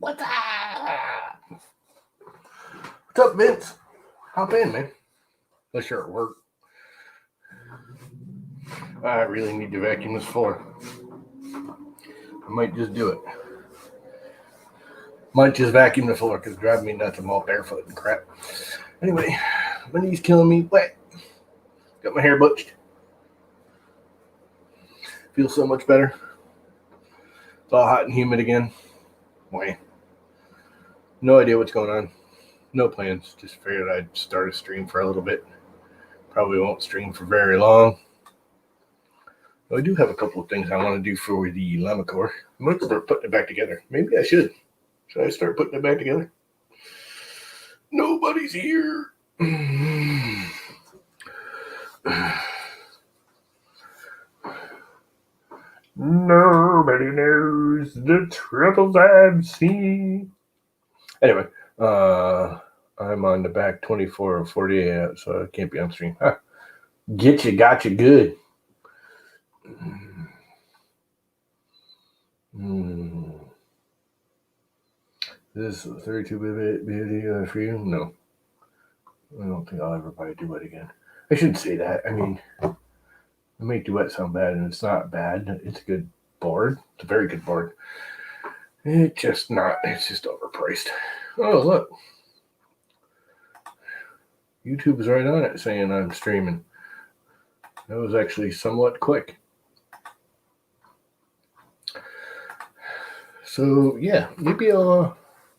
What's up? What's up, Vince? Hop in, man. Unless you're at work. I really need to vacuum this floor. I might just do it. Might just vacuum the floor because it's driving me nuts. I'm all barefoot and crap. Anyway, my knee's killing me. Wet. Got my hair butched. Feels so much better. It's all hot and humid again. Why? No idea what's going on. No plans. Just figured I'd start a stream for a little bit. Probably won't stream for very long. I do have a couple of things I want to do for the llama core. I might start putting it back together. Maybe I should. Should I start putting it back together? Nobody's here. Nobody knows the troubles I've seen. Anyway, I'm on the back 24 or 48, so I can't be on stream. Huh. Get you, got you good. This 32-bit video for you? No. I don't think I'll ever buy a duet again. I shouldn't say that. I mean, I make duet sound bad, and it's not bad. It's a good board. It's a very good board. It's just overpriced. Oh, look. YouTube is right on it saying I'm streaming. That was actually somewhat quick. So, yeah, maybe I will.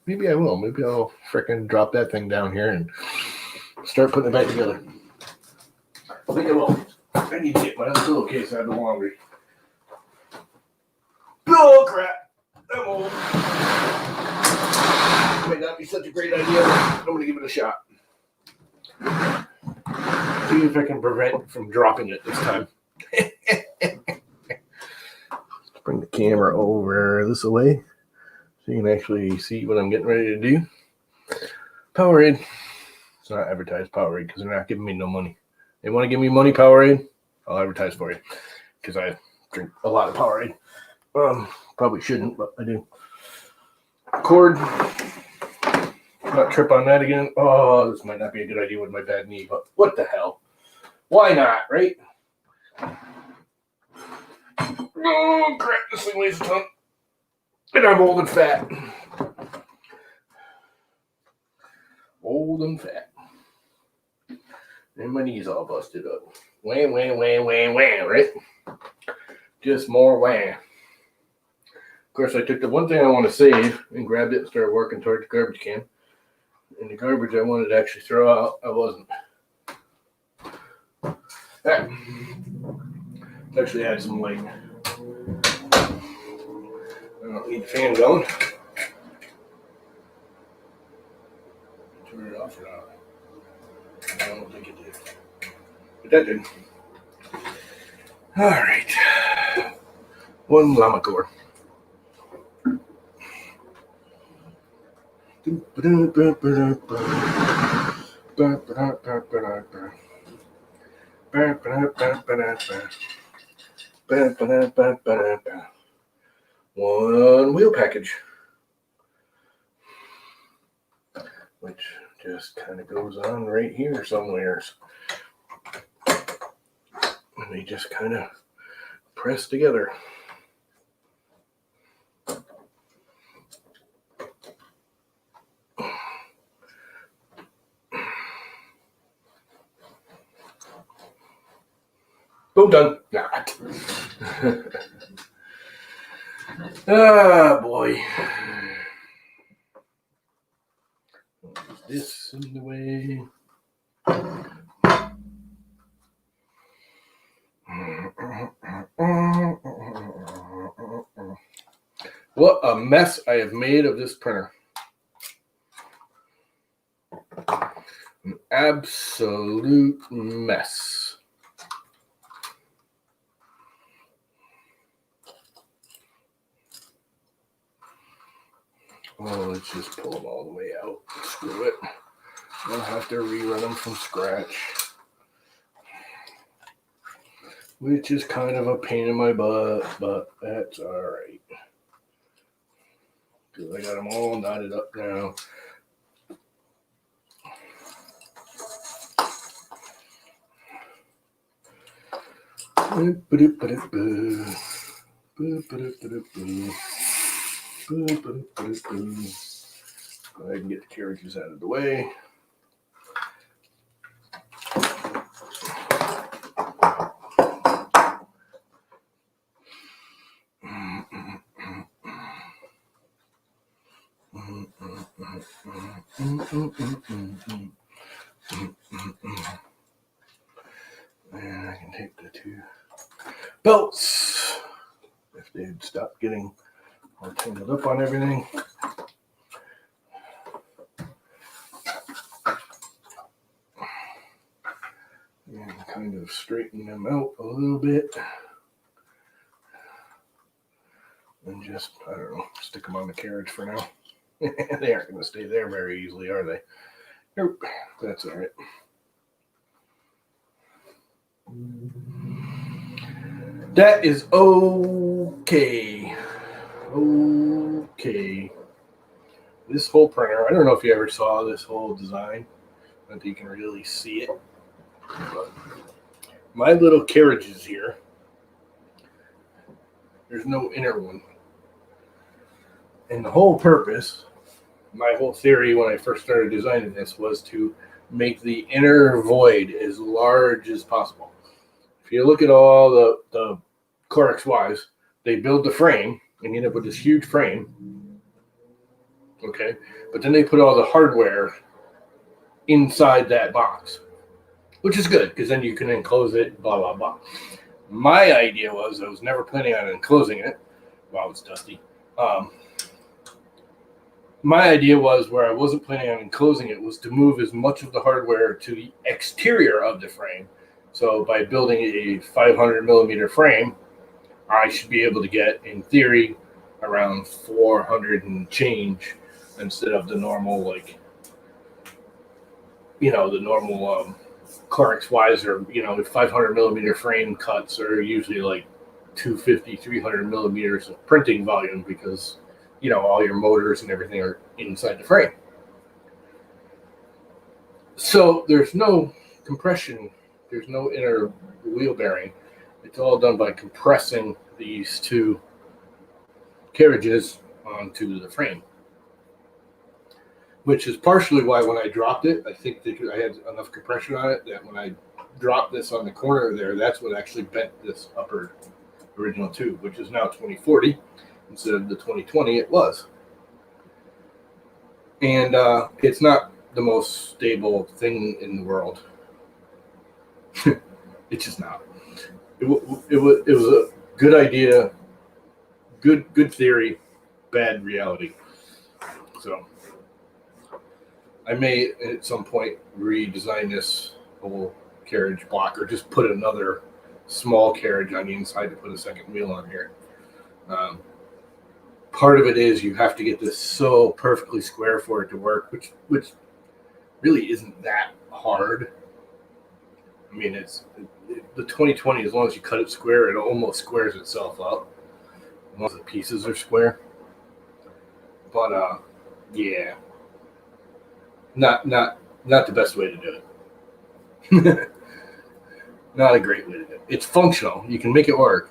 Maybe I'll frickin' drop that thing down here and start putting it back together. I think I will. I need to get my pillowcase out of the laundry. Oh, crap. I'm old. Might not be such a great idea, but I'm going to give it a shot. See if I can prevent it from dropping it this time. Let's bring the camera over this way so you can actually see what I'm getting ready to do. Powerade. It's not advertised Powerade because they're not giving me no money. They want to give me money, Powerade, I'll advertise for you because I drink a lot of Powerade. Probably shouldn't, but I do. Cord. Not trip on that again. Oh, this might not be a good idea with my bad knee, but what the hell? Why not, right? Oh, crap, this thing weighs a ton. And I'm old and fat. Old and fat. And my knee's all busted up. Wham, wham, wham, wham, wham, right? Just more wham. Of course, I took the one thing I want to save and grabbed it and started working toward the garbage can. And the garbage I wanted to actually throw out, I wasn't. That actually had some light. I don't need the fan going. Turn it off or not? I don't think it did. But that did. All right. One llama core. One wheel package, which just kind of goes on right here somewhere. And they just kind of press together. Boom, done. Not. Ah, boy. This in the way. What a mess I have made of this printer. An absolute mess. Well, let's just pull them all the way out. Screw it. I'll have to rerun them from scratch. Which is kind of a pain in my butt, but that's alright. Because I got them all knotted up now. Go ahead and get the carriages out of the way. And I can take the two belts if they'd stop getting all tangled up on everything. And kind of straighten them out a little bit. And just, I don't know, stick them on the carriage for now. They aren't going to stay there very easily, are they? Nope, that's all right. That is okay. Okay. This whole printer, I don't know if you ever saw this whole design. I don't think you can really see it. But my little carriages here, there's no inner one. And the whole purpose, my whole theory when I first started designing this was to make the inner void as large as possible. If you look at all the CoreXYs, they build the frame and you end up with this huge frame. Okay, but then they put all the hardware inside that box, which is good because then you can enclose it, blah, blah, blah. My idea was I was never planning on enclosing it. Wow, it's dusty. My idea was where I wasn't planning on enclosing it was to move as much of the hardware to the exterior of the frame. So by building a 500 millimeter frame, I should be able to get, in theory, around 400 and change instead of the normal, like, the normal CoreXYs or, 500 millimeter frame cuts are usually like 250, 300 millimeters of printing volume because, all your motors and everything are inside the frame. So there's no compression. There's no inner wheel bearing. It's all done by compressing these two carriages onto the frame, which is partially why when I dropped it, I think that I had enough compression on it that when I dropped this on the corner there, that's what actually bent this upper original tube, which is now 2040 instead of the 2020 it was. And it's not the most stable thing in the world. It's just not. It was a good idea, good theory, bad reality. So I may at some point redesign this whole carriage block or just put another small carriage on the inside to put a second wheel on here. Part of it is you have to get this so perfectly square for it to work, which really isn't that hard. I mean, it's the 2020, as long as you cut it square, it almost squares itself up. As long as the pieces are square. But, yeah. Not the best way to do it. Not a great way to do it. It's functional. You can make it work.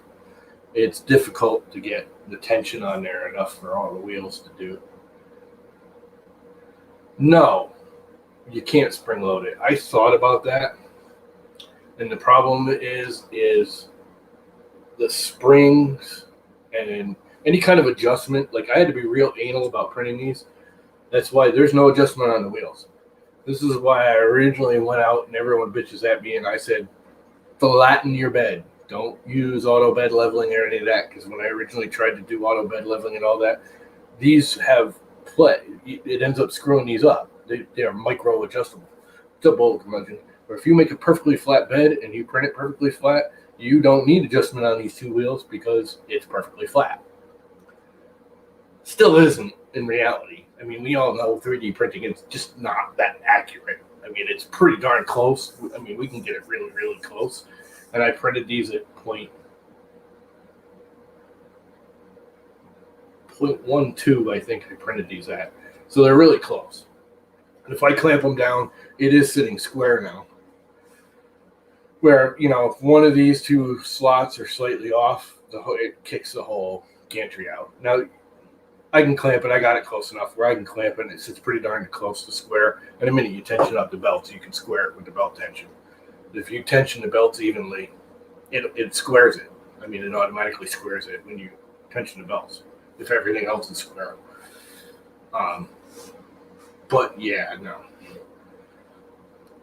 It's difficult to get the tension on there enough for all the wheels to do. No, you can't spring load it. I thought about that. And the problem is the springs and any kind of adjustment. Like I had to be real anal about printing these. That's why there's no adjustment on the wheels. This is why I originally went out and everyone bitches at me and I said, flatten your bed. Don't use auto bed leveling or any of that. Because when I originally tried to do auto bed leveling and all that, these have play. It ends up screwing these up. They are micro adjustable. It's a bowl curmudgeon. But if you make a perfectly flat bed and you print it perfectly flat, you don't need adjustment on these two wheels because it's perfectly flat. Still isn't in reality. I mean, we all know 3D printing is just not that accurate. I mean, it's pretty darn close. I mean, we can get it really, really close. And I printed these at 0.0 0.12, I think I printed these at. So they're really close. And if I clamp them down, it is sitting square now. Where, if one of these two slots are slightly off, it kicks the whole gantry out. Now, I can clamp it. I got it close enough where I can clamp it. And it sits pretty darn close to square. And the minute you tension up the belts, you can square it with the belt tension. If you tension the belts evenly, it squares it. I mean, it automatically squares it when you tension the belts, if everything else is square. But yeah, no.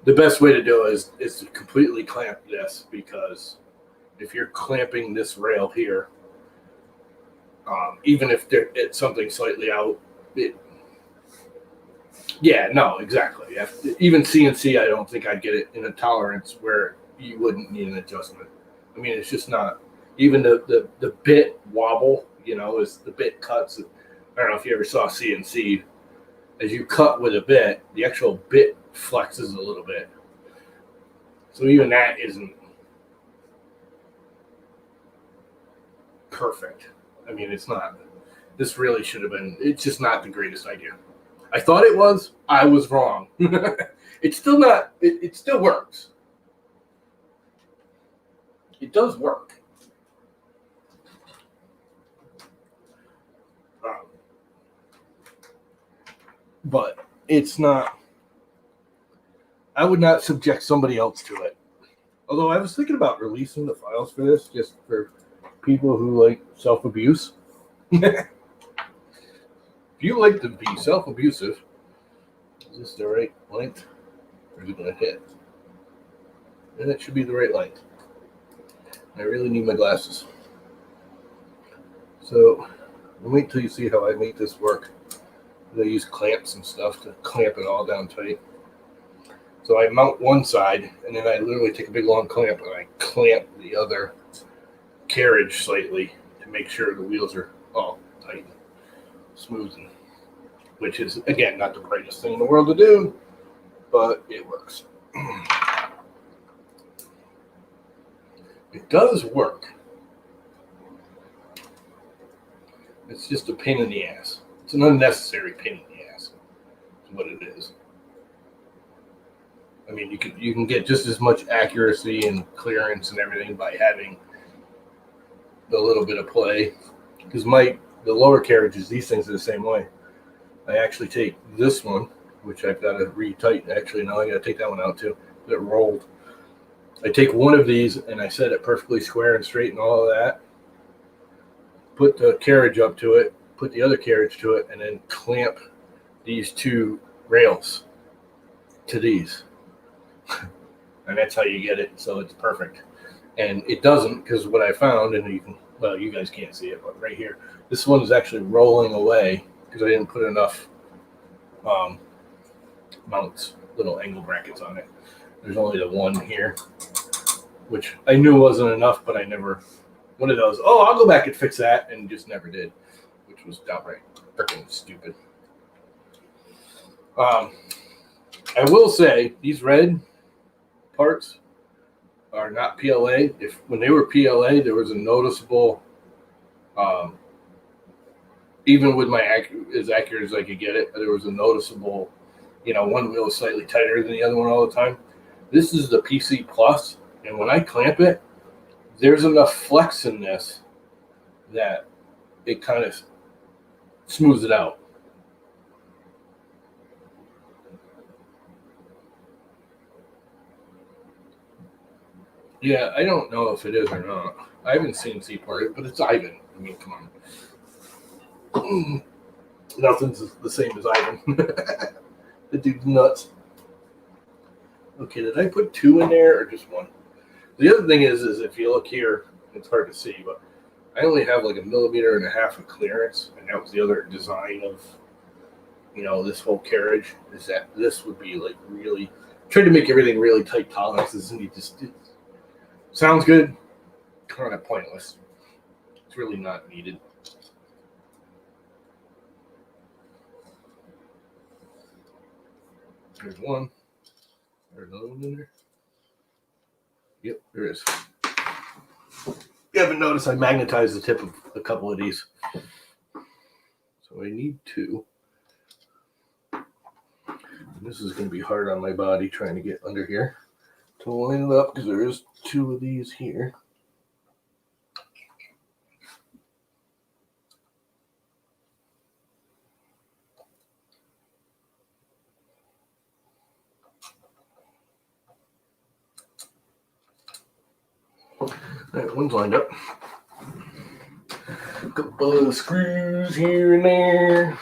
The best way to do it is to completely clamp this, because if you're clamping this rail here, even if it's something slightly out, exactly. Even CNC, I don't think I'd get it in a tolerance where you wouldn't need an adjustment. I mean, it's just not. Even the bit wobble, as the bit cuts. I don't know if you ever saw CNC. As you cut with a bit, the actual bit flexes a little bit. So even that isn't perfect. I mean, it's not. This really should have been. It's just not the greatest idea. I thought it was. I was wrong. It's still not. It still works. It does work. But it's not. I would not subject somebody else to it. Although I was thinking about releasing the files for this just for people who like self-abuse. If you like to be self-abusive, is this the right length? Or is it going to hit? And it should be the right length. I really need my glasses. So wait till you see how I make this work. I use clamps and stuff to clamp it all down tight. So I mount one side, and then I literally take a big long clamp and I clamp the other carriage slightly to make sure the wheels are all tight and smooth, which is, again, not the brightest thing in the world to do, but it works. It does work. It's just a pain in the ass. It's an unnecessary pain in the ass, is what it is. I mean, you can get just as much accuracy and clearance and everything by having the little bit of play. Because the lower carriages, these things are the same way. I actually take this one, which I've got to retighten. Actually, no, I got to take that one out too. It rolled. I take one of these and I set it perfectly square and straight and all of that. Put the carriage up to it, put the other carriage to it, and then clamp these two rails to these. And that's how you get it, so it's perfect. And it doesn't, because what I found, and you guys can't see it, but right here, this one is actually rolling away because I didn't put enough mounts, little angle brackets on it. There's only the one here, which I knew wasn't enough, but I never, one of those, I'll go back and fix that, and just never did, which was downright freaking stupid. I will say, these red parts are not PLA. When they were PLA, there was a noticeable, even with my as accurate as I could get it, there was a noticeable, one wheel is slightly tighter than the other one all the time. This is the PC Plus, and when I clamp it, there's enough flex in this that it kind of smooths it out. Yeah, I don't know if it is or not. I haven't seen C part, but it's Ivan. I mean, come on. Nothing's the same as Ivan. The dude's nuts. Okay, did I put two in there or just one? The other thing is if you look here, it's hard to see, but I only have like 1.5 millimeters of clearance, and that was the other design of, this whole carriage, is that this would be like really, trying to make everything really tight tolerances, and it sounds good, kind of pointless. It's really not needed. There's one. There's another one in there. Yep, there is. You haven't noticed I magnetized the tip of a couple of these. So I need 2. And this is going to be hard on my body trying to get under here to line it up because there is 2 of these here. That one's lined up. A couple of screws here and there.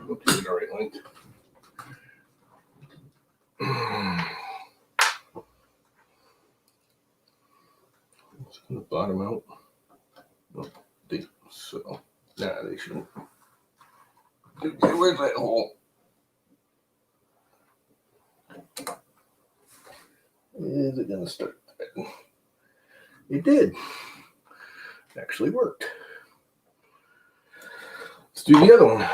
Hope these are the right length. It's going to bottom out. I don't think so. Nah, they shouldn't. Okay, where's that hole? Is it going to start? It did. It actually worked. Let's do the other one.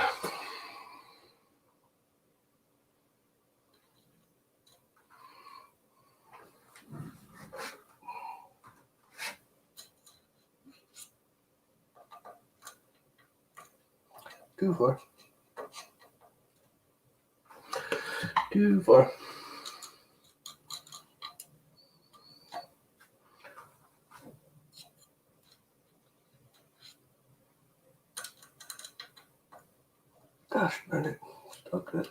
Too far. Too far. Gosh darn it. Stuck it.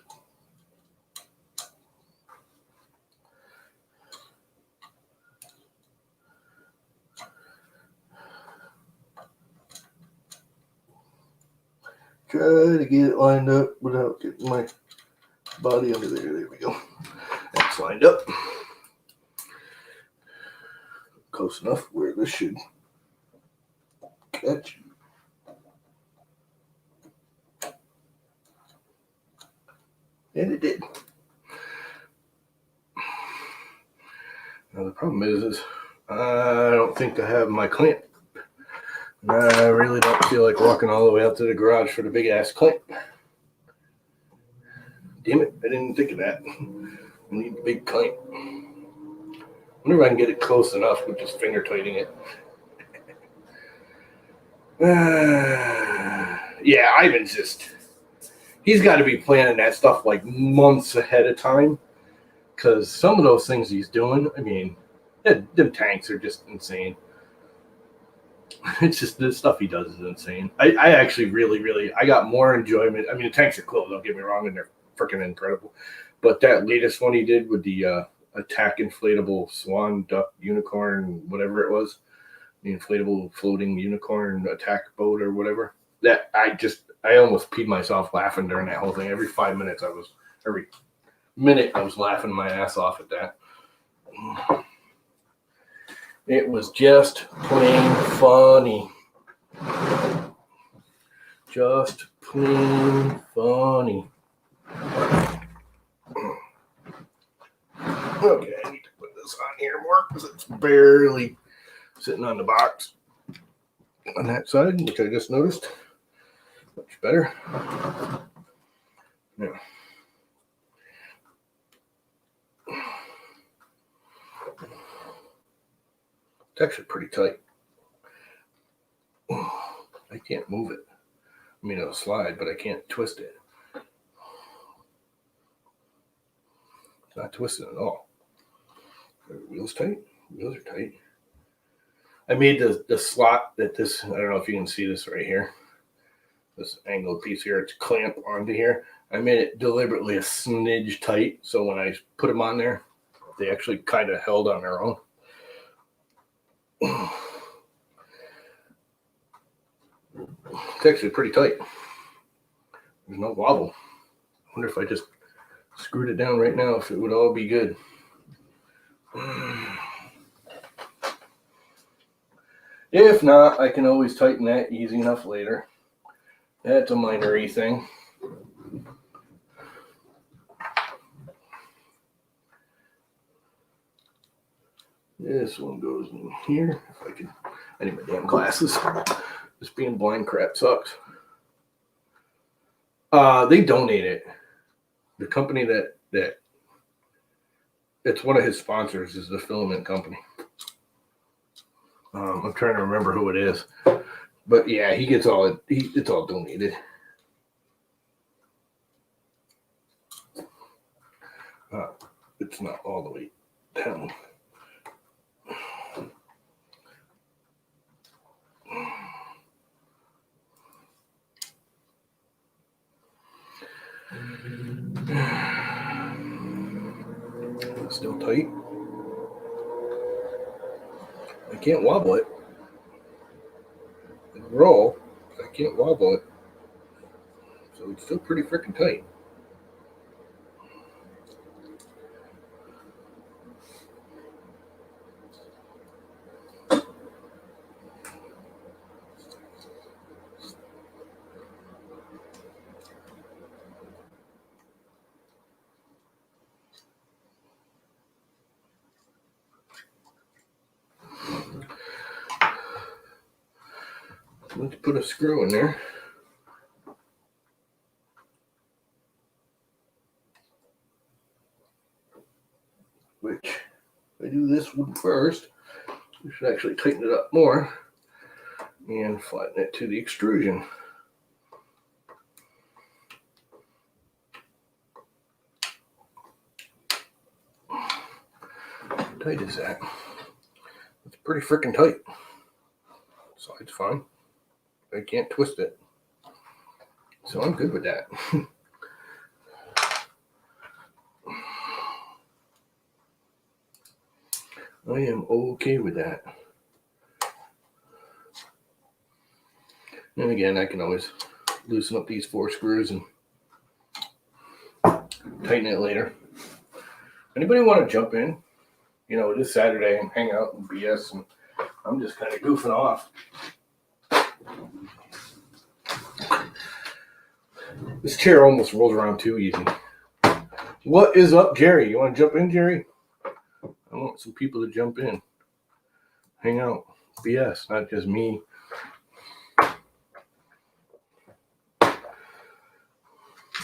Try to get it lined up without getting my body under there. There we go. That's lined up. Close enough where this should catch. And it did. Now the problem is I don't think I have my clamp. I really don't feel like walking all the way out to the garage for the big ass clamp. Damn it, I didn't think of that. I need the big clamp. I wonder if I can get it close enough with just finger tightening it. Yeah, Ivan's he's got to be planning that stuff like months ahead of time. Because some of those things he's doing, I mean, them tanks are just insane. It's just the stuff he does is insane. I actually really, I got more enjoyment. I mean, the tanks are cool, don't get me wrong, and they're freaking incredible. But that latest one he did with the attack inflatable swan, duck, unicorn, whatever it was, the inflatable floating unicorn attack boat or whatever, that I almost peed myself laughing during that whole thing. Every minute I was laughing my ass off at that. It was just plain funny. Just plain funny. Okay, I need to put this on here more because it's barely sitting on the box on that side, which I just noticed. Much better. Now, it's actually pretty tight. I can't move it. I mean, it'll slide, but I can't twist it. It's not twisting at all. Are the wheels tight? Wheels are tight. I made the slot that this, I don't know if you can see this right here. This angled piece here, it's clamped onto here. I made it deliberately a smidge tight, so when I put them on there, they actually kind of held on their own. It's actually pretty tight. There's no wobble. I wonder if I just screwed it down right now, if it would all be good. If not, I can always tighten that easy enough later. That's a minor-y thing. This one goes in here. If I can, I need my damn glasses. This being blind crap sucks. They donate it. The company that it's one of his sponsors is the filament company. I'm trying to remember who it is. But yeah, he gets all it. It's all donated. It's not all the way down. It's still tight. I can't wobble it. It roll. I can't wobble it. So it's still pretty freaking tight. Let's put a screw in there. Which, if I do this one first, we should actually tighten it up more and flatten it to the extrusion. How tight is that? It's pretty freaking tight. So it's fine. I can't twist it. So I'm good with that. I am okay with that. And again, I can always loosen up these 4 screws and tighten it later. Anybody want to jump in? You know, it is Saturday and hang out and BS, and I'm just kind of goofing off. This chair almost rolls around too easy. What is up, Jerry? You want to jump in, Jerry? I want some people to jump in. Hang out. BS, not just me.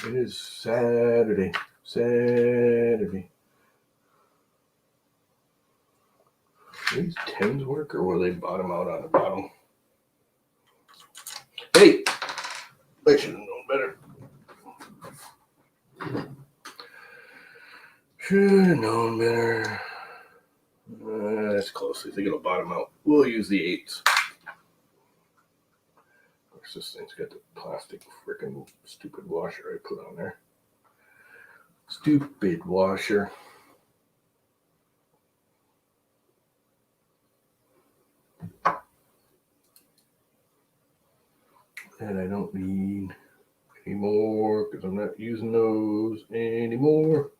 It is Saturday. Saturday. These tens work, or will they bottom out on the bottom? Hey! I should have known better. Should have known better. That's close. I think it'll bottom out. We'll use the 8s. Of course, this thing's got the plastic freaking stupid washer I put on there. Stupid washer. And I don't need any more because I'm not using those anymore.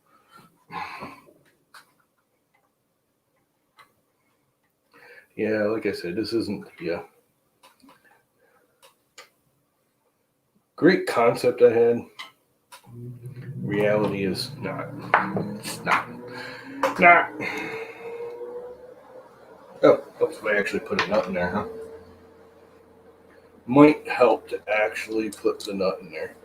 Yeah, like I said, this isn't great concept I had. Reality is not. It's not. Oh, if I actually put a nut in there, huh? Might help to actually put the nut in there.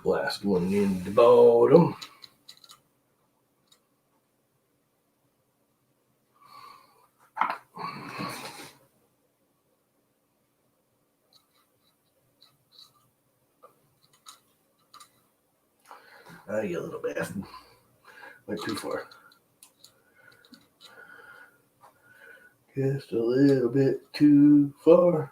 Last one in the bottom. You little bastard. Went too far. Just a little bit too far.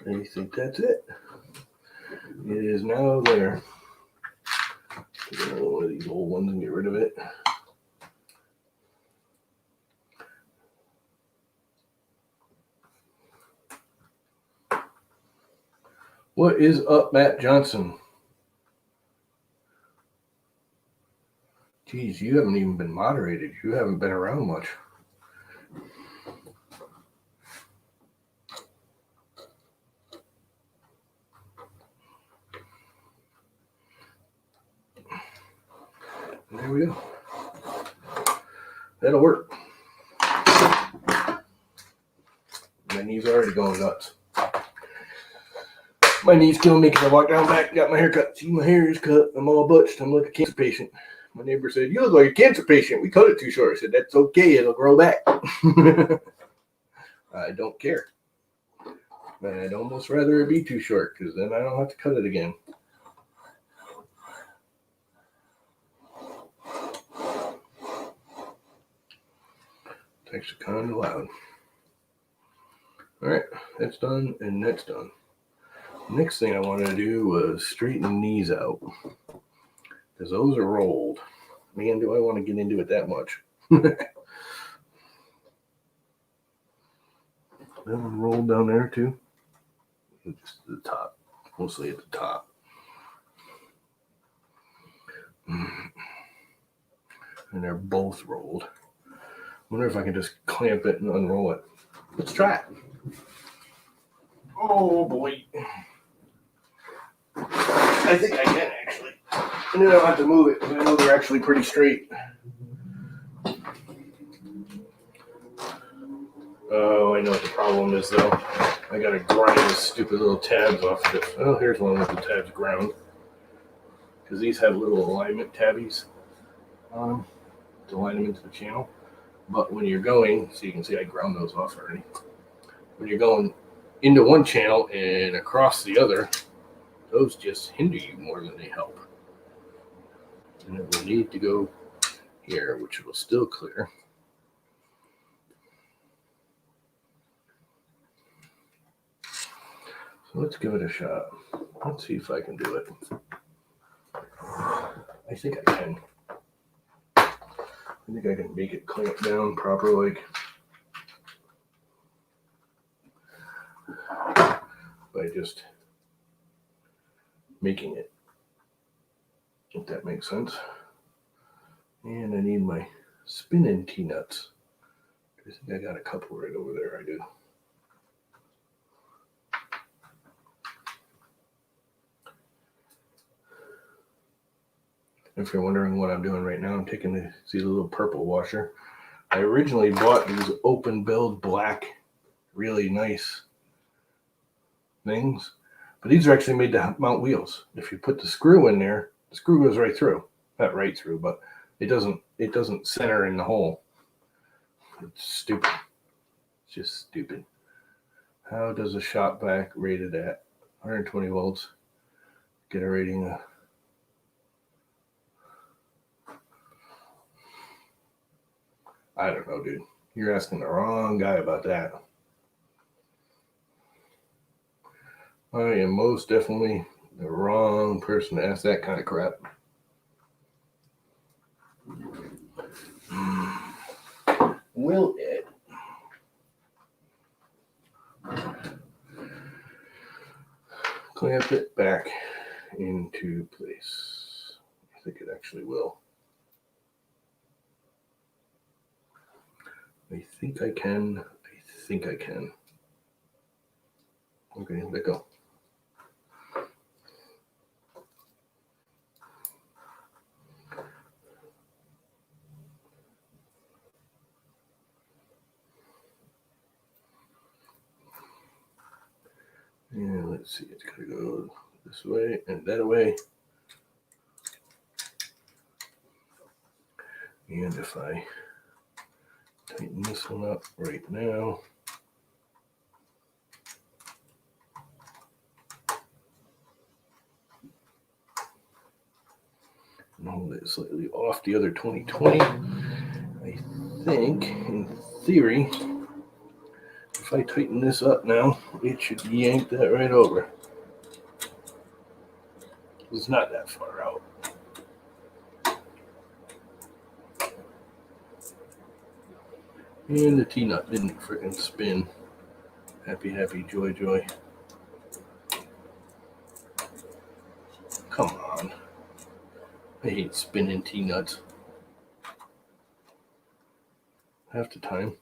I think that's it. It is now there. Take another one of these old ones and get rid of it. What is up, Matt Johnson? Geez, you haven't even been moderated. You haven't been around much. we go. That'll work. My knee's already going nuts. My knee's killing me because I walked down back and got my hair cut. See, my hair is cut. I'm all butched. I'm like a cancer patient. My neighbor said, "You look like a cancer patient. We cut it too short." I said, "That's okay. It'll grow back." I don't care. But I'd almost rather it be too short because then I don't have to cut it again. It's actually kind of loud. All right, that's done and that's done. Next thing I wanted to do was straighten the knees out because those are rolled. Man, do I want to get into it that much. That one rolled down there too. Just the top, mostly at the top. And they're both rolled. Wonder if I can just clamp it and unroll it. Let's try it. Oh boy. I think I can actually. And then I don't have to move it because I know they're actually pretty straight. Oh, I know what the problem is though. I gotta grind these stupid little tabs off this. Oh, here's one with the tabs ground. Because these have little alignment tabbies on them to align them into the channel. But when you're going, so you can see I ground those off already. When you're going into one channel and across the other, those just hinder you more than they help. And it will need to go here, which will still clear. So let's give it a shot. Let's see if I can do it. I think I can. I think I can make it clamp down proper like. By just making it, if that makes sense. And I need my spinning T-nuts. I think I got a couple right over there. I do. If you're wondering what I'm doing right now, I'm taking the little purple washer. I originally bought these open-billed black, really nice things, but these are actually made to mount wheels. If you put the screw in there, the screw goes right through. Not right through, but it doesn't center in the hole. It's stupid. It's just stupid. How does a shop vac rated at 120 volts get a rating of I don't know, dude. You're asking the wrong guy about that. I am most definitely the wrong person to ask that kind of crap. Will it? Clamp it back into place. I think it actually will. I think I can. Okay, let go. And let's see, it's going to go this way and that way. And if I tighten this one up right now, and hold it slightly off the other 2020, I think, in theory, if I tighten this up now, it should yank that right over. It's not that far out. And the T-nut didn't freaking spin. Happy, happy, joy, joy. Come on. I hate spinning T-nuts. Half the time,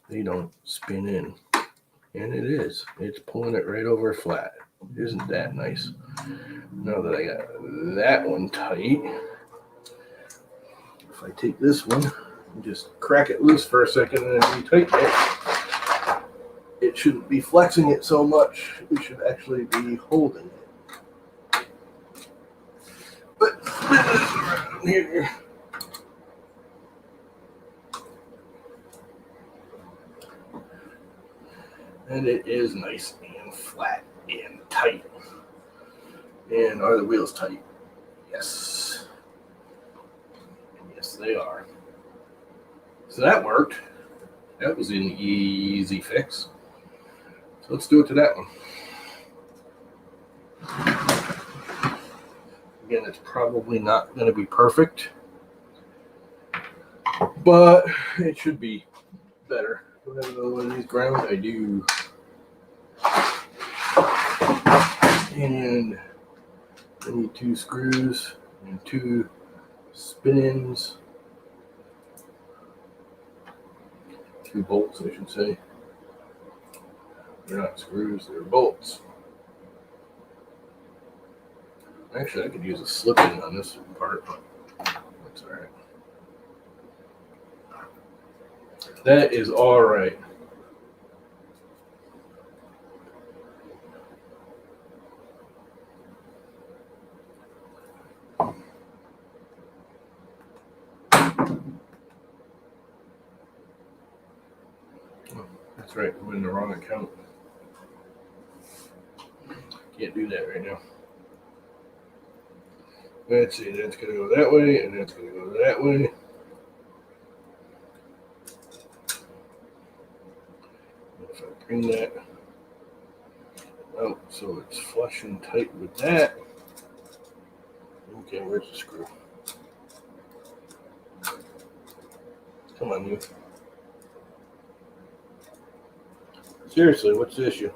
they don't spin in. And it is. It's pulling it right over flat. Isn't that nice? Now that I got that one tight, if I take this one and just crack it loose for a second and then retighten it, it shouldn't be flexing it so much. It should actually be holding it. But spin this around here. And it is nice and flat and tight. And are the wheels tight? Yes. Yes, they are. So that worked. That was an easy fix. So let's do it to that one. Again, it's probably not going to be perfect, but it should be better. Do I have another one of these ground? I do. And I need 2 screws and 2 spin-ins. 2 bolts, I should say. They're not screws, they're bolts. Actually, I could use a slip-in on this part, but that's all right. That is all right. That's right, I'm in the wrong account. Can't do that right now. Let's see, that's going to go that way, and that's going to go that way. If I bring that out so it's flush and tight with that. Okay, where's the screw? Come on, you. Seriously, what's the issue?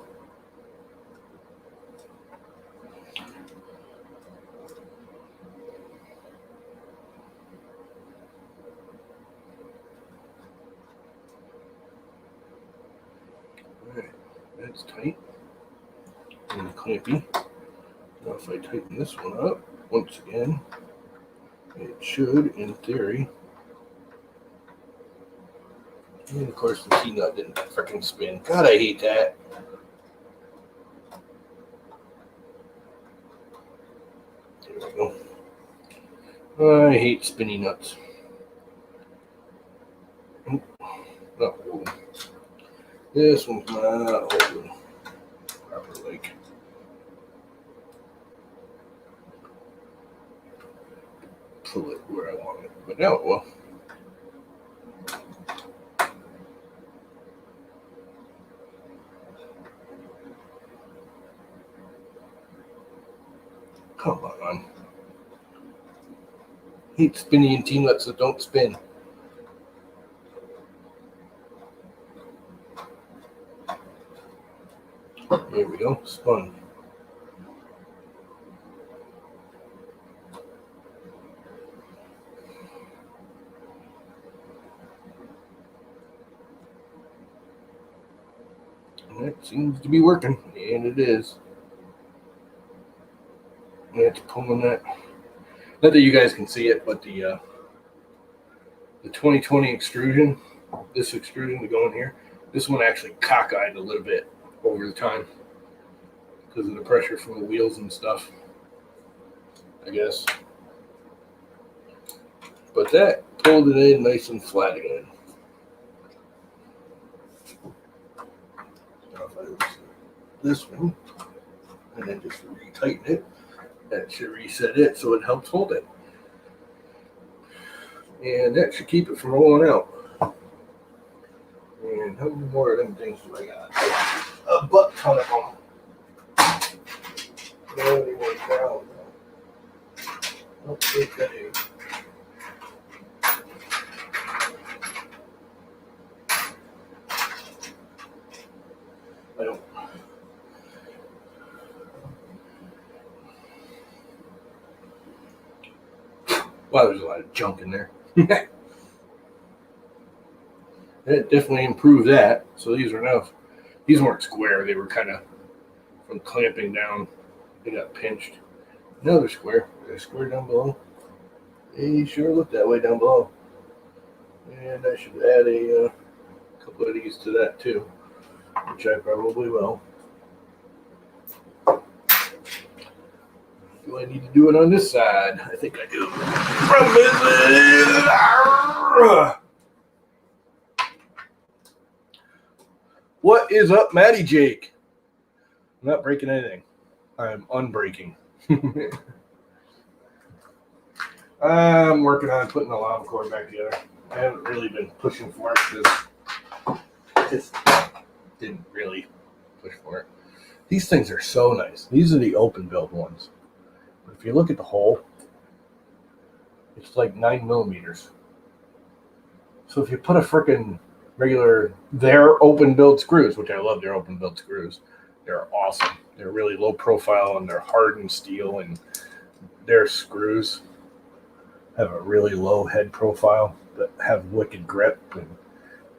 Alright, that's tight and clampy. Now if I tighten this one up, once again, it should, in theory. And of course the T-nut didn't freaking spin. God, I hate that. There we go. I hate spinny nuts. Not holding. This one's not holding properly. Pull it where I want it, but now it will. Come on. Hate spinny and T-nuts that don't spin. There we go, spun. And that seems to be working, and it is. It's pulling that. Not that you guys can see it, but the 2020 extrusion, this extrusion to go in here, this one actually cockeyed a little bit over the time because of the pressure from the wheels and stuff, I guess. But that pulled it in nice and flat again. Now if I loosen this one and then just retighten it, that should reset it so it helps hold it. And that should keep it from rolling out. And how many more of them things do I got? A butt ton of them. Only one down. Okay. I don't. Wow, there's a lot of junk in there. It definitely improved that. So these are now, these weren't square. They were kind of, from clamping down, they got pinched. Now they're square. They're square down below. They sure look that way down below. And I should add a couple of these to that too, which I probably will. Do I need to do it on this side? I think I do. What is up, Matty Jake? I'm not breaking anything. I'm unbreaking. I'm working on putting the lava core back together. I haven't really been pushing for it because I just didn't really push for it. These things are so nice. These are the open build ones. But if you look at the hole, it's like 9 millimeters. So if you put a freaking regular, their open build screws, which I love their open build screws, they're awesome. They're really low profile and they're hardened steel, and their screws have a really low head profile that have wicked grip and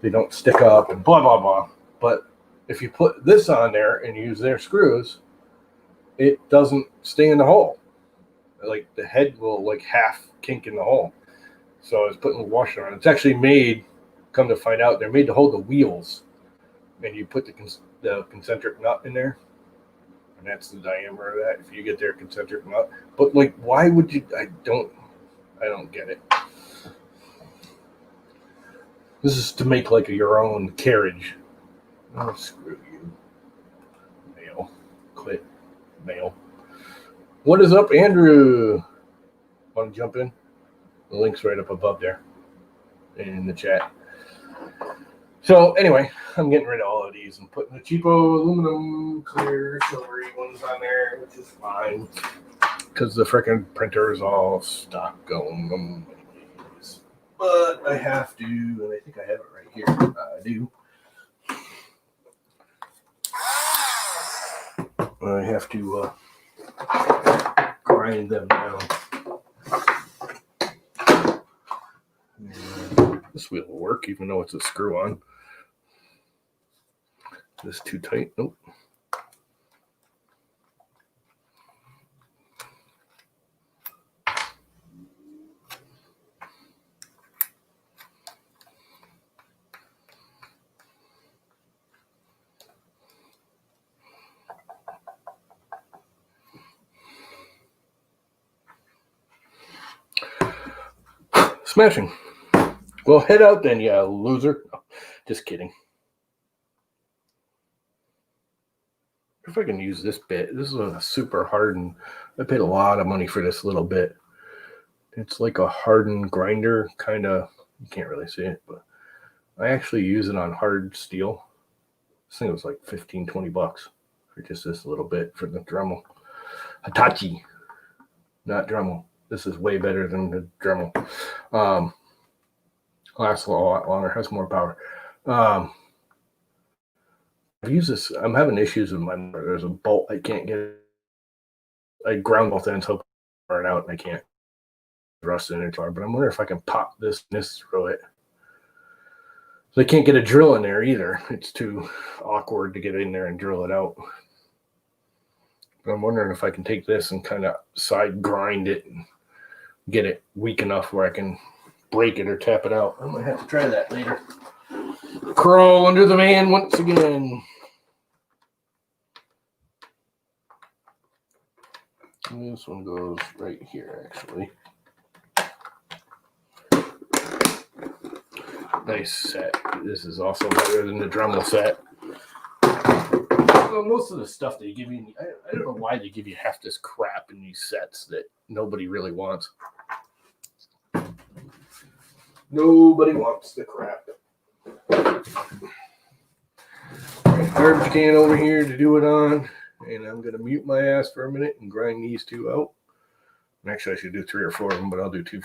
they don't stick up and blah blah blah. But if you put this on there and use their screws, it doesn't stay in the hole. Like the head will like half kink in the hole. So I was putting a washer on. It's actually made, come to find out, they're made to hold the wheels. And you put the concentric nut in there, and that's the diameter of that. If you get their concentric nut, but like, why would you? I don't get it. This is to make like your own carriage. Oh, screw you, male. Quit, male. What is up, Andrew? Want to jump in? The link's right up above there in the chat. So anyway, I'm getting rid of all of these and putting the cheapo aluminum clear silvery ones on there, which is fine because the freaking printer is all stuck going. But I have to, and I think I have it right here. I do. I have to grind them down. This wheel will work even though it's a screw on. This too tight? Nope. Smashing. Well, head out then, you loser. No, just kidding. If I can use this bit, this is a super hardened. I paid a lot of money for this little bit. It's like a hardened grinder, kind of. You can't really see it, but I actually use it on hard steel. This thing was like $15-20 for just this little bit for the Dremel. Hitachi, not Dremel. This is way better than the Dremel. Lasts a lot longer, has more power. I've used this. I'm having issues with my. There's a bolt I can't get. I ground both ends, hope burn out, and I can't rust in it. But I'm wondering if I can pop this through it. So I can't get a drill in there either. It's too awkward to get in there and drill it out. But I'm wondering if I can take this and kind of side grind it and get it weak enough where I can break it or tap it out. I might have to try that later. Crawl under the van once again. This one goes right here, actually. Nice set. This is also better than the Dremel set. Well, most of the stuff they give you, I don't know why they give you half this crap in these sets that nobody really wants. Nobody wants the crap. Garbage can over here to do it on, and I'm going to mute my ass for a minute and grind these two out. And actually, I should do 3 or 4 of them, but I'll do 2.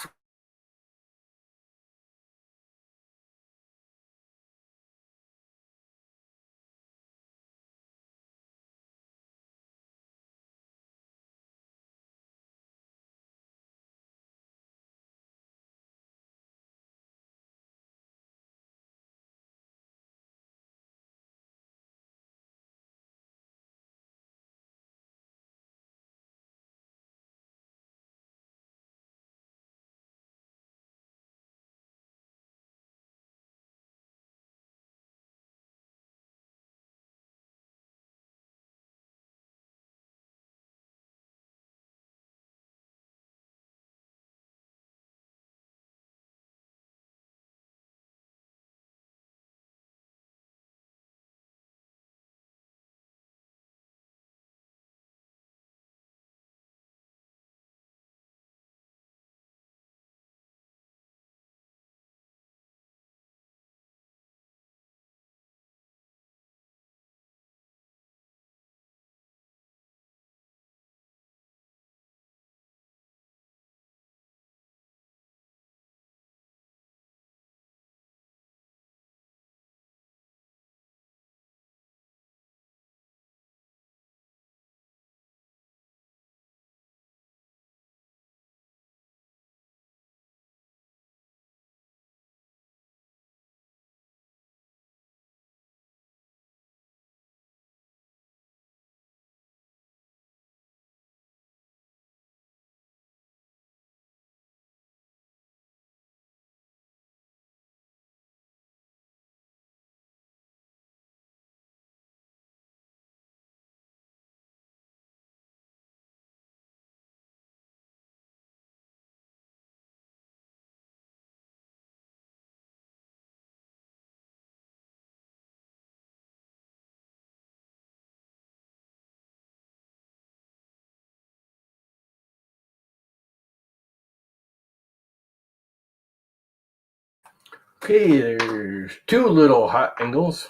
Okay, there's 2 little hot angles.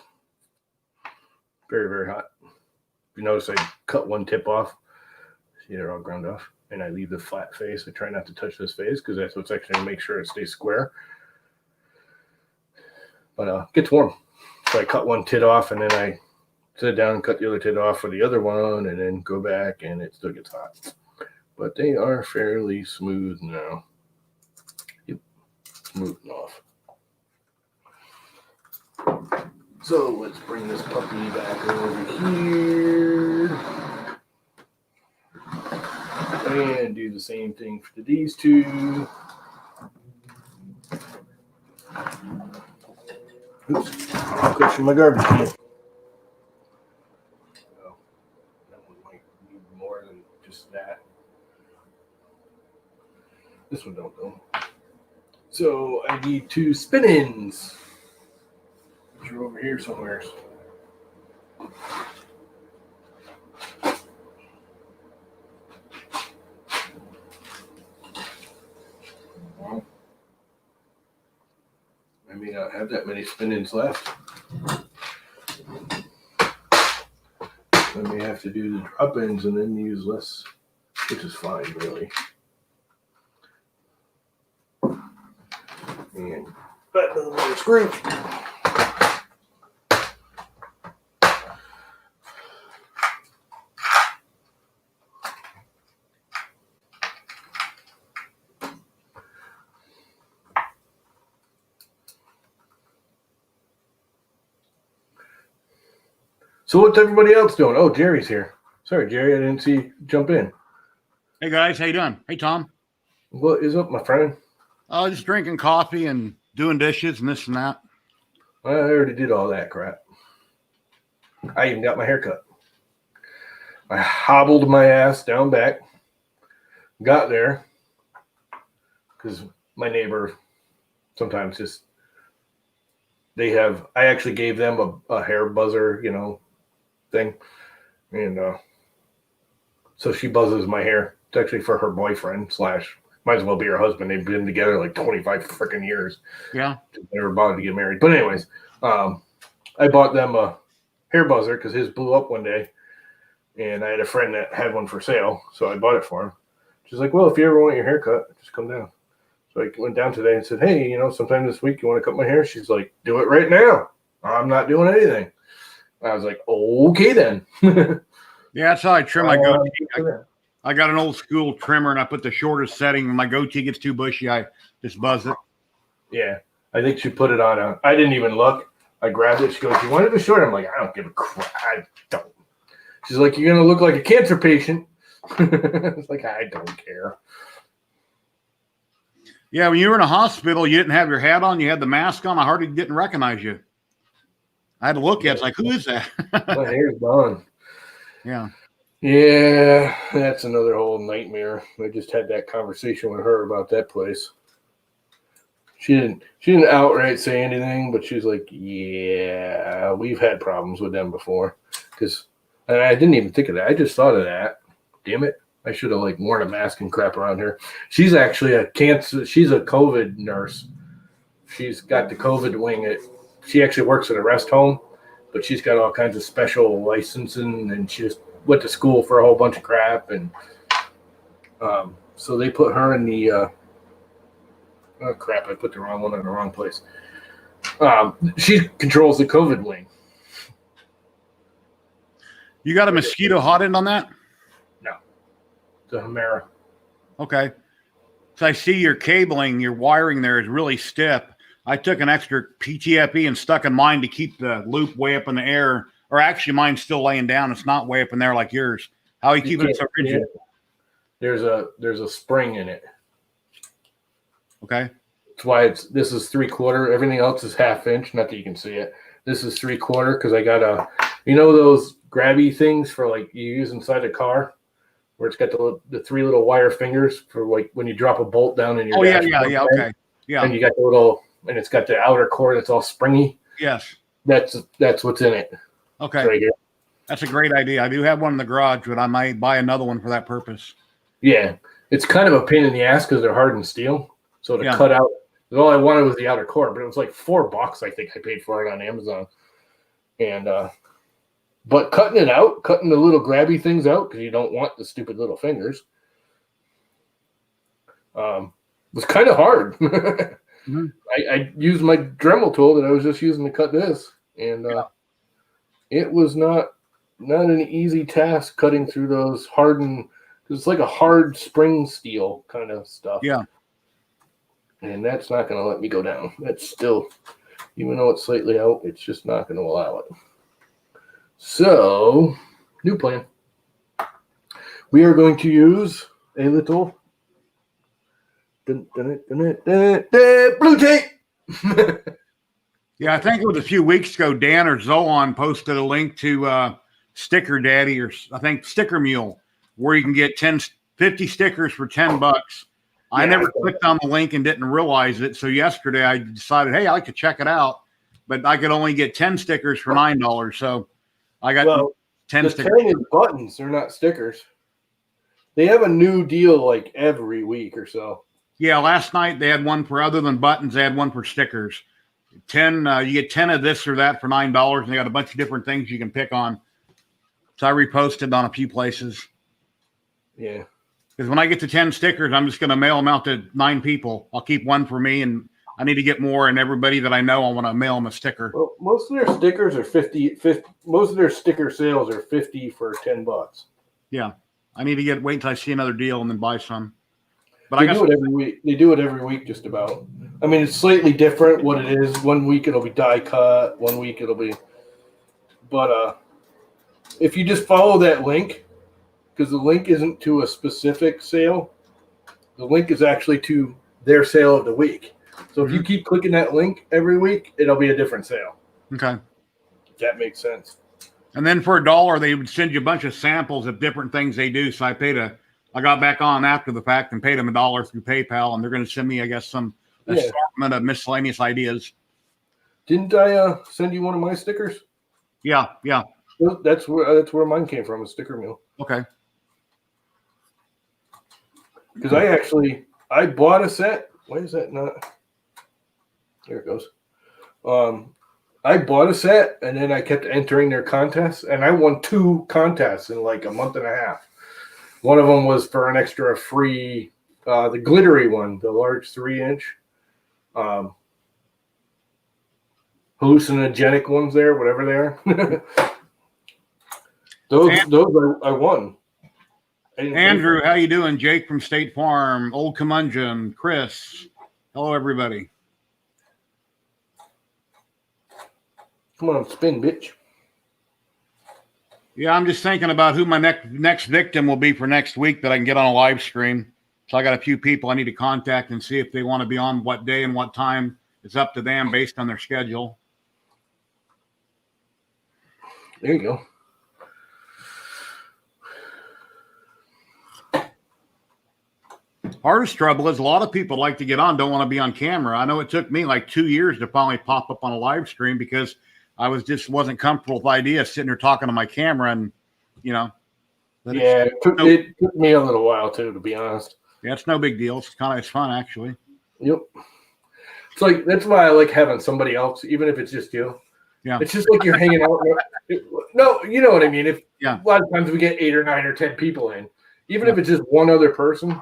Very, very hot. You notice I cut one tip off. See, they're all ground off. And I leave the flat face. I try not to touch this face because that's what's actually going to make sure it stays square. But it gets warm. So I cut one tit off and then I sit down and cut the other tit off for the other one and then go back and it still gets hot. But they are fairly smooth now. Yep, smoothing off. So let's bring this puppy back over here. And do the same thing for these 2. Oops, crushing my garbage can. Oh, that one might need more than just that. This one don't though. So I need 2 spin-ins. You're over here somewhere. Well, I may not have that many spin-ins left. I may have to do the drop-ins and then use less, which is fine, really. And back to the little screw. So what's everybody else doing? Oh, Jerry's here. Sorry, Jerry, I didn't see you jump in. Hey guys, how you doing? Hey Tom. What is up, my friend? Just drinking coffee and doing dishes and this and that. I already did all that crap. I even got my hair cut. I hobbled my ass down back. Got there because my neighbor sometimes just I actually gave them a hair buzzer, thing. And so she buzzes my hair. It's actually for her boyfriend / might as well be her husband. They've been together like 25 freaking years. Yeah. They were about to get married. But anyways, I bought them a hair buzzer because his blew up one day. And I had a friend that had one for sale. So I bought it for him. She's like, well, if you ever want your hair cut, just come down. So I went down today and said, hey, sometime this week you want to cut my hair? She's like, do it right now. I'm not doing anything. I was like, okay then. Yeah, that's how I trim my goatee. I got an old school trimmer and I put the shortest setting. When my goatee gets too bushy, I just buzz it. Yeah, I think she put it on I didn't even look. I grabbed it. She goes, you wanted it short? I'm like, I don't give a crap. I don't. She's like, you're going to look like a cancer patient. It's like, I don't care. Yeah, when you were in a hospital, you didn't have your hat on. You had the mask on. I hardly didn't recognize you. I had to look at it. It's like, who is that? My hair's gone. Yeah. Yeah, that's another whole nightmare. I just had that conversation with her about that place. She didn't outright say anything, but she's like, yeah, we've had problems with them before. And I didn't even think of that. I just thought of that. Damn it. I should have worn a mask and crap around here. She's actually she's a COVID nurse. She's got the COVID wing. She actually works at a rest home, but she's got all kinds of special licensing, and she just went to school for a whole bunch of crap. And so they put her in the oh crap, I put the wrong one in the wrong place. She controls the COVID wing. You got a mosquito hot end on that? No. The Humera. Okay. So I see your cabling, your wiring there is really stiff. I took an extra PTFE and stuck in mine to keep the loop way up in the air. Or actually, mine's still laying down. It's not way up in there like yours. How are you keeping it so rigid? There's a spring in it. Okay. That's why this is 3/4. Everything else is 1/2 inch. Not that you can see it. This is 3/4 because I got those grabby things for you use inside a car, where it's got the 3 little wire fingers for when you drop a bolt down in your. Oh yeah, okay, yeah. And you got the little, and it's got the outer core that's all springy. Yes. That's what's in it. Okay. Right here. That's a great idea. I do have one in the garage, but I might buy another one for that purpose. Yeah, it's kind of a pain in the ass because they're hardened steel. So to cut out All I wanted was the outer core, but it was like $4, I think I paid for it on Amazon. And but cutting it out, cutting the little grabby things out because you don't want the stupid little fingers, was kind of hard. Mm-hmm. I used my Dremel tool that I was just using to cut this, and it was not an easy task cutting through those hardened. It's like a hard spring steel kind of stuff. Yeah. And that's not going to let me go down. That's still, even though it's slightly out, it's just not going to allow it. So, new plan. We are going to use a little blue tape. Yeah, I think it was a few weeks ago, Dan or Zoan posted a link to Sticker Daddy, or I think Sticker Mule, where you can get 50 stickers for $10. I never clicked on the link and didn't realize it. So yesterday I decided, hey, I like to check it out, but I could only get 10 stickers for $9. So I got 10 stickers. The 10 is buttons. They're not stickers. They have a new deal like every week or so. Yeah, last night they had one for, other than buttons, they had one for stickers. 10, you get 10 of this or that for $9, and they got a bunch of different things you can pick on. So I reposted on a few places. Yeah. Because when I get to 10 stickers, I'm just going to mail them out to 9 people. I'll keep one for me, and I need to get more. And everybody that I know, I want to mail them a sticker. Well, most of their stickers are 50. Most of their sticker sales are 50 for $10. Yeah, I need to wait until I see another deal and then buy some. But they do it every week. They do it every week, just about. I mean, it's slightly different what it is. One week it'll be die cut. One week it'll be. But if you just follow that link, because the link isn't to a specific sale, the link is actually to their sale of the week. So if you keep clicking that link every week, it'll be a different sale. Okay. If that makes sense. And then for $1, they would send you a bunch of samples of different things they do. So I got back on after the fact and paid them $1 through PayPal, and they're going to send me, I guess, some assortment of miscellaneous ideas. Didn't I send you one of my stickers? Yeah. That's where mine came from, a sticker mule. Okay. Because I bought a set. Why is that not? There it goes. I bought a set, and then I kept entering their contests, and I won 2 contests in like a month and a half. One of them was for an extra free, the glittery one, the large 3-inch, hallucinogenic ones there, whatever they are. those I won. Andrew, how you doing? Jake from State Farm, Old Curmudgeon, Chris. Hello, everybody. Come on, spin, bitch. Yeah, I'm just thinking about who my next victim will be for next week that I can get on a live stream. So I got a few people I need to contact and see if they want to be on what day and what time. It's up to them based on their schedule. There you go. Hardest trouble is a lot of people like to get on, don't want to be on camera. I know it took me like 2 years to finally pop up on a live stream because I wasn't comfortable with the idea of sitting there talking to my camera, and it took me a little while too, to be honest. Yeah, it's no big deal. It's fun actually. Yep. It's like, that's why I like having somebody else, even if it's just you. Yeah. It's just like you're hanging out. No, you know what I mean. A lot of times we get 8 or 9 or 10 people in, even if it's just one other person,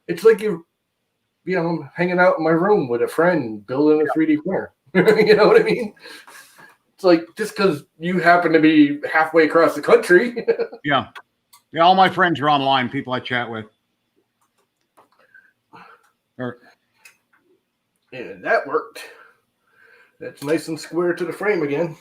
it's like I'm hanging out in my room with a friend building a 3D printer. You know what I mean? It's like, just because you happen to be halfway across the country. Yeah. All my friends are online, people I chat with. Yeah, that worked. That's nice and square to the frame again.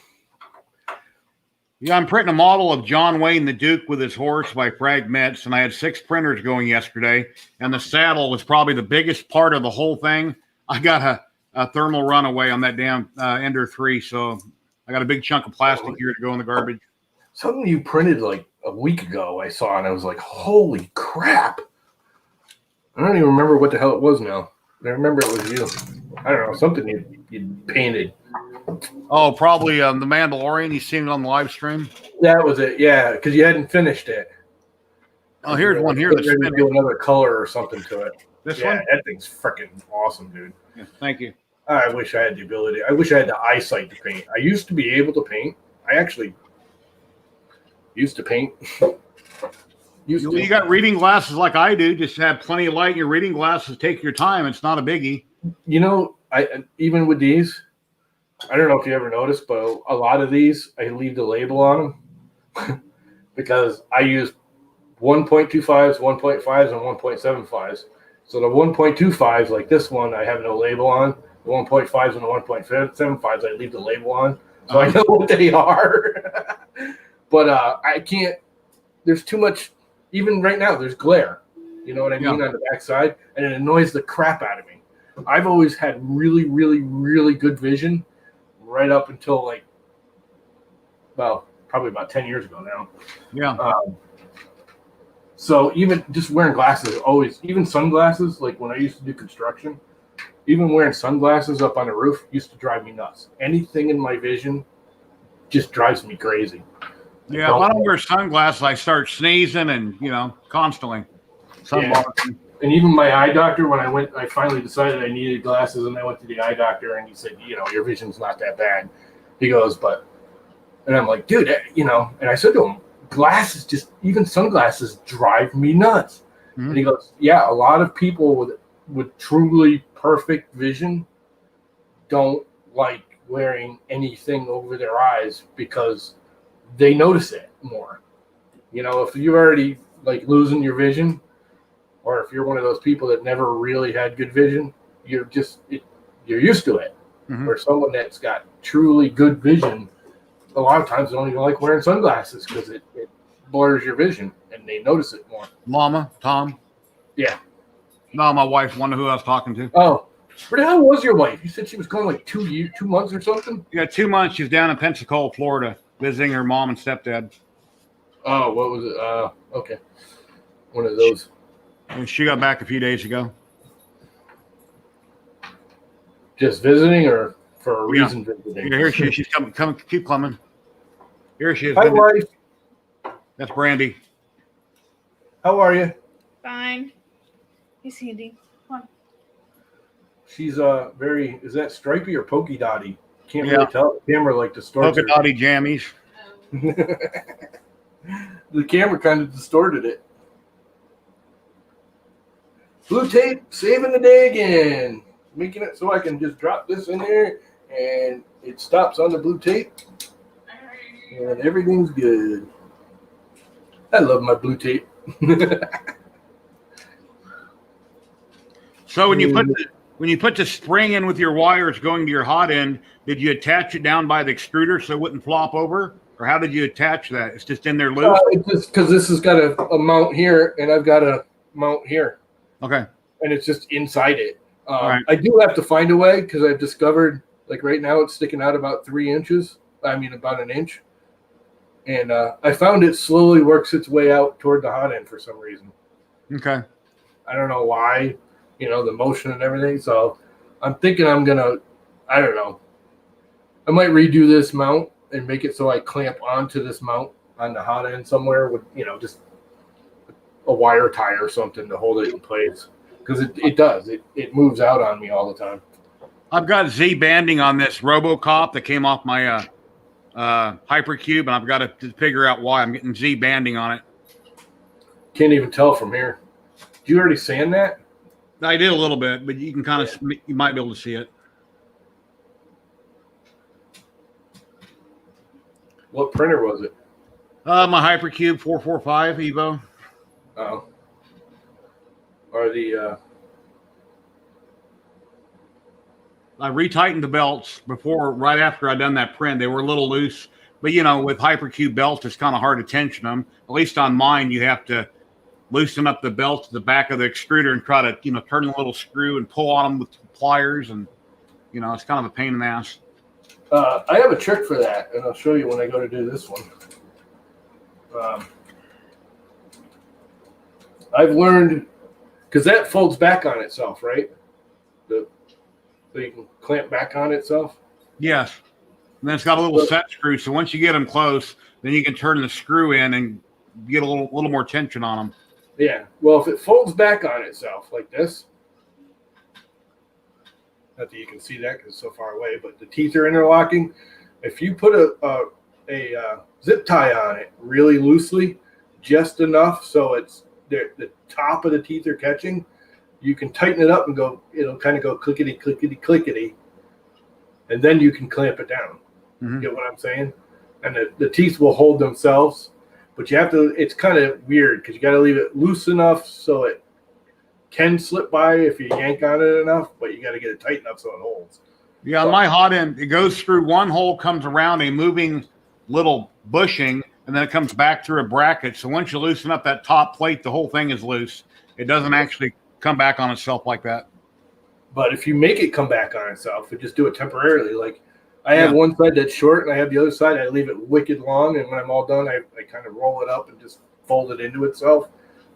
Yeah, I'm printing a model of John Wayne the Duke with his horse by Fragments, and I had 6 printers going yesterday, and the saddle was probably the biggest part of the whole thing. I got a thermal runaway on that damn Ender 3, so I got a big chunk of plastic here to go in the garbage. Something you printed like a week ago I saw, and I was like, holy crap. I don't even remember what the hell it was now. I remember it was you. I don't know, something you painted. Oh, probably The Mandalorian. You seen it on the live stream? That was it, yeah, because you hadn't finished it. Oh, here's one here. That's do another color or something to it. This one? That thing's freaking awesome, dude. Yeah, thank you. I wish I had the ability. I wish I had the eyesight to paint. I used to be able to paint. I actually used to paint. You got reading glasses like I do. Just have plenty of light in your reading glasses. Take your time. It's not a biggie. You know, I even with these, I don't know if you ever noticed, but a lot of these I leave the label on them because I use 1.25s, 1.5s, and 1.75s. So the 1.25s, like this one, I have no label on. The 1.5s and the 1.75s, I leave the label on, so I know what they are. But I can't. There's too much. Even right now, there's glare. You know what I mean on the backside, and it annoys the crap out of me. I've always had really, really, really good vision, right up until like, well, probably about 10 years ago now. Yeah. So even just wearing glasses, always, even sunglasses, like when I used to do construction, even wearing sunglasses up on the roof used to drive me nuts. Anything in my vision just drives me crazy. Yeah, if I don't wear sunglasses, I start sneezing and, constantly. Yeah. And even my eye doctor, when I finally decided I needed glasses, and I went to the eye doctor, and he said, your vision's not that bad. He goes, and I'm like, dude, and I said to him, glasses, even sunglasses drive me nuts. Mm-hmm. And he goes, yeah, a lot of people with truly perfect vision don't like wearing anything over their eyes because they notice it more. If you're already like losing your vision, or if you're one of those people that never really had good vision, you're used to it. Mm-hmm. Or someone that's got truly good vision, a lot of times they don't even like wearing sunglasses because it blurs your vision and they notice it more. Mama, Tom. Yeah. No, my wife, one who I was talking to. Oh, where the hell was your wife? You said she was gone like 2 months or something? Yeah, 2 months. She's down in Pensacola, Florida, visiting her mom and stepdad. Oh, what was it? Okay. One of those. And she got back a few days ago. Just visiting or for a reason visiting? Yeah, here she is. She's coming. Keep coming. Here she is. Hi, wife. That's Brandy. How are you? Fine. Hey, Sandy. Come on. She's is that stripy or polka dotty? Can't really tell. The camera distorts polka dotty jammies. The camera kind of distorted it. Blue tape, saving the day again. Making it so I can just drop this in there and it stops on the blue tape. And everything's good. I love my blue tape. So when you put the spring in with your wires going to your hot end, did you attach it down by the extruder so it wouldn't flop over? Or how did you attach that? It's just in there loose? It's just because this has got a mount here and I've got a mount here. Okay. And it's just inside it. Right. I do have to find a way because I've discovered, right now, it's sticking out about 3 inches. I mean, about an inch. And I found it slowly works its way out toward the hot end for some reason. Okay. I don't know why, the motion and everything. So I'm thinking I'm going to, I don't know. I might redo this mount and make it so I clamp onto this mount on the hot end somewhere with, just a wire tie or something to hold it in place. Because it does. It moves out on me all the time. I've got Z banding on this RoboCop that came off my Hypercube, and I've got to figure out why I'm getting Z banding on it. Can't even tell from here. Did you already sand that? I did a little bit, but you can kind of, you might be able to see it. What printer was it? My Hypercube 445 Evo. Oh. Or the I retightened the belts right after I done that print. They were a little loose, but with Hypercube belts, it's kind of hard to tension them. At least on mine, you have to loosen up the belt to the back of the extruder and try to, turn the little screw and pull on them with pliers, and it's kind of a pain in the ass. I have a trick for that, and I'll show you when I go to do this one. I've learned, because that folds back on itself, right? So you can clamp back on itself? Yes. And then it's got a little set screw, so once you get them close, then you can turn the screw in and get a little more tension on them. Yeah. Well, if it folds back on itself like this, Not that you can see that because it's so far away, but the teeth are interlocking. If you put a zip tie on it really loosely, just enough so it's the top of the teeth are catching, you can tighten it up and go. It'll kind of go clickety clickety clickety, and then you can clamp it down. Mm-hmm. Get what I'm saying? And the teeth will hold themselves, but you have to. It's kind of weird because you got to leave it loose enough so it can slip by if you yank on it enough, but you got to get it tight enough so it holds. Yeah, on my hot end, it goes through one hole, comes around a moving little bushing, and then it comes back through a bracket. So once you loosen up that top plate, the whole thing is loose. It doesn't actually come back on itself like that. But if you make it come back on itself and just do it temporarily, like I have one side that's short and I have the other side, I leave it wicked long, and when I'm all done, I kind of roll it up and just fold it into itself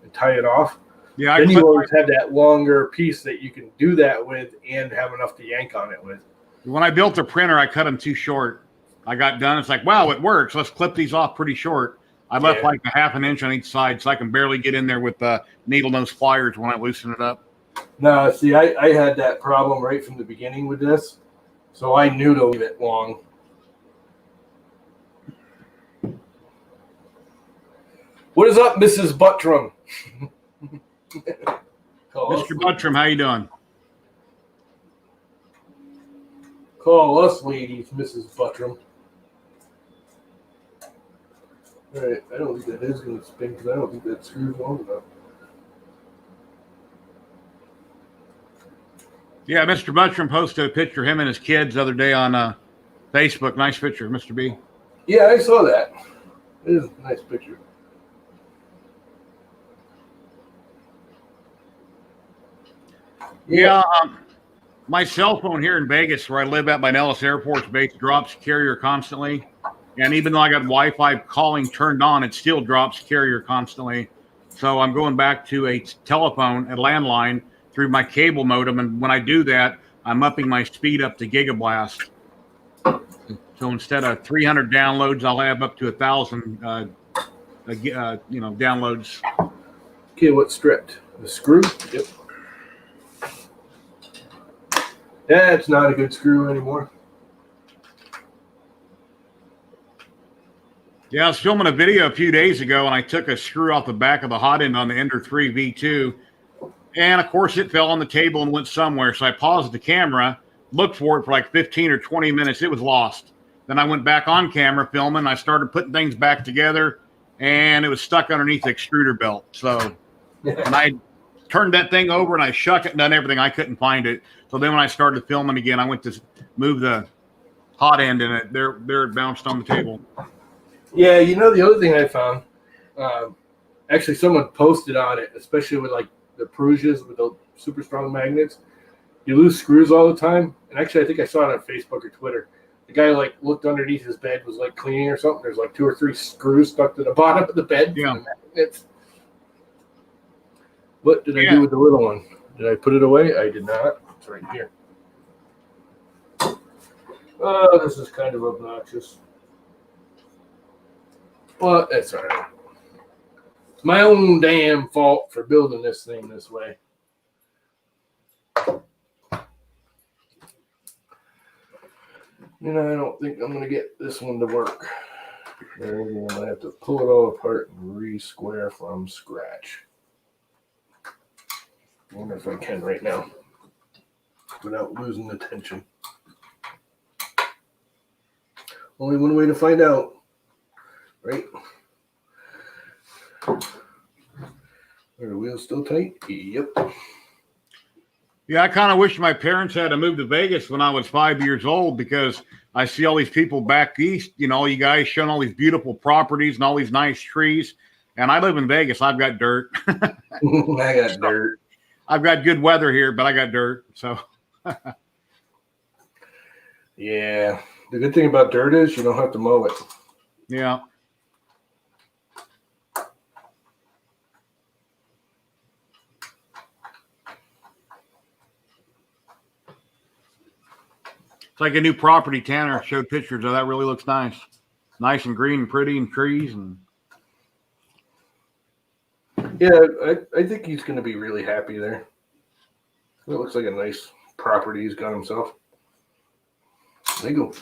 and tie it off. Yeah, then you always have that longer piece that you can do that with and have enough to yank on it with. When I built the printer, I cut them too short. I got done. It's like, wow, it works. Let's clip these off pretty short. I left like a half an inch on each side so I can barely get in there with needle nose pliers when I loosen it up. No, see, I had that problem right from the beginning with this, so I knew to leave it long. What is up, Mrs. Buttram? Mr. Buttram, how you doing? Call us ladies, Mrs. Buttram. All right, I don't think that is going to spin because I don't think that screws long enough. Yeah, Mr. Buttram posted a picture of him and his kids the other day on Facebook. Nice picture, Mr. B. Yeah, I saw that. It is a nice picture. Yeah, my cell phone here in Vegas, where I live at by Nellis Airport's base, drops carrier constantly. And even though I got Wi-Fi calling turned on, it still drops carrier constantly. So I'm going back to a telephone, a landline, through my cable modem. And when I do that, I'm upping my speed up to gigablast. So instead of 300 downloads, I'll have up to 1,000, downloads. Okay, what stripped? The screw? Yep. That's not a good screw anymore. Yeah, I was filming a video a few days ago, and I took a screw off the back of the hot end on the Ender 3 V2. And, of course, it fell on the table and went somewhere. So I paused the camera, looked for it for like 15 or 20 minutes. It was lost. Then I went back on camera filming. I started putting things back together, and it was stuck underneath the extruder belt. So when I turned that thing over and I shuck it and done everything, I couldn't find it. So then when I started filming again, I went to move the hot end in it. There it bounced on the table. Yeah, the other thing I found, actually someone posted on it, especially with like the Prusias with the super strong magnets. You lose screws all the time. And actually, I think I saw it on Facebook or Twitter. The guy like looked underneath his bed, was like cleaning or something. There's like 2 or 3 screws stuck to the bottom of the bed. Yeah. What did I do with the little one? Did I put it away? I did not. It's right here. Oh, this is kind of obnoxious. But that's all right. It's my own damn fault for building this thing this way. I don't think I'm going to get this one to work. I'm going to have to pull it all apart and re-square from scratch. I wonder if I can right now without losing the tension. Only one way to find out, right? Are the wheels still tight? Yep. Yeah, I kind of wish my parents had to move to Vegas when I was 5 years old, because I see all these people back east, you guys showing all these beautiful properties and all these nice trees. And I live in Vegas. I've got dirt. I got dirt. I've got good weather here, but I got dirt. So, yeah. The good thing about dirt is you don't have to mow it. Yeah. It's like a new property. Tanner showed pictures of that. Really looks nice. Nice and green and pretty and trees. And yeah, I think he's going to be really happy there. It looks like a nice property he's got himself. There you go.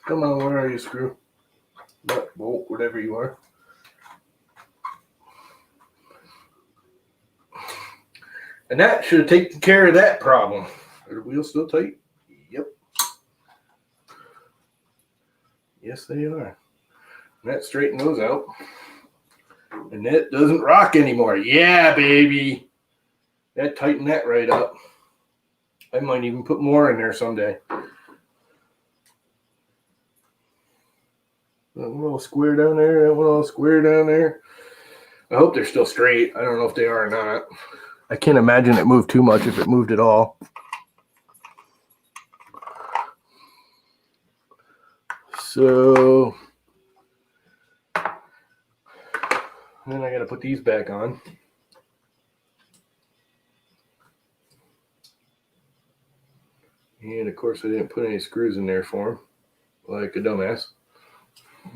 Come on, where are you, screw? Nut, bolt, whatever you are. And that should have taken care of that problem. Are the wheels still tight? Yep. Yes, they are. And that straightened those out. And that doesn't rock anymore. Yeah, baby. That tightened that right up. I might even put more in there someday. That one all square down there. That one all square down there. I hope they're still straight. I don't know if they are or not. I can't imagine it moved too much if it moved at all. So then I got to put these back on. And of course I didn't put any screws in there for them, like a dumbass. You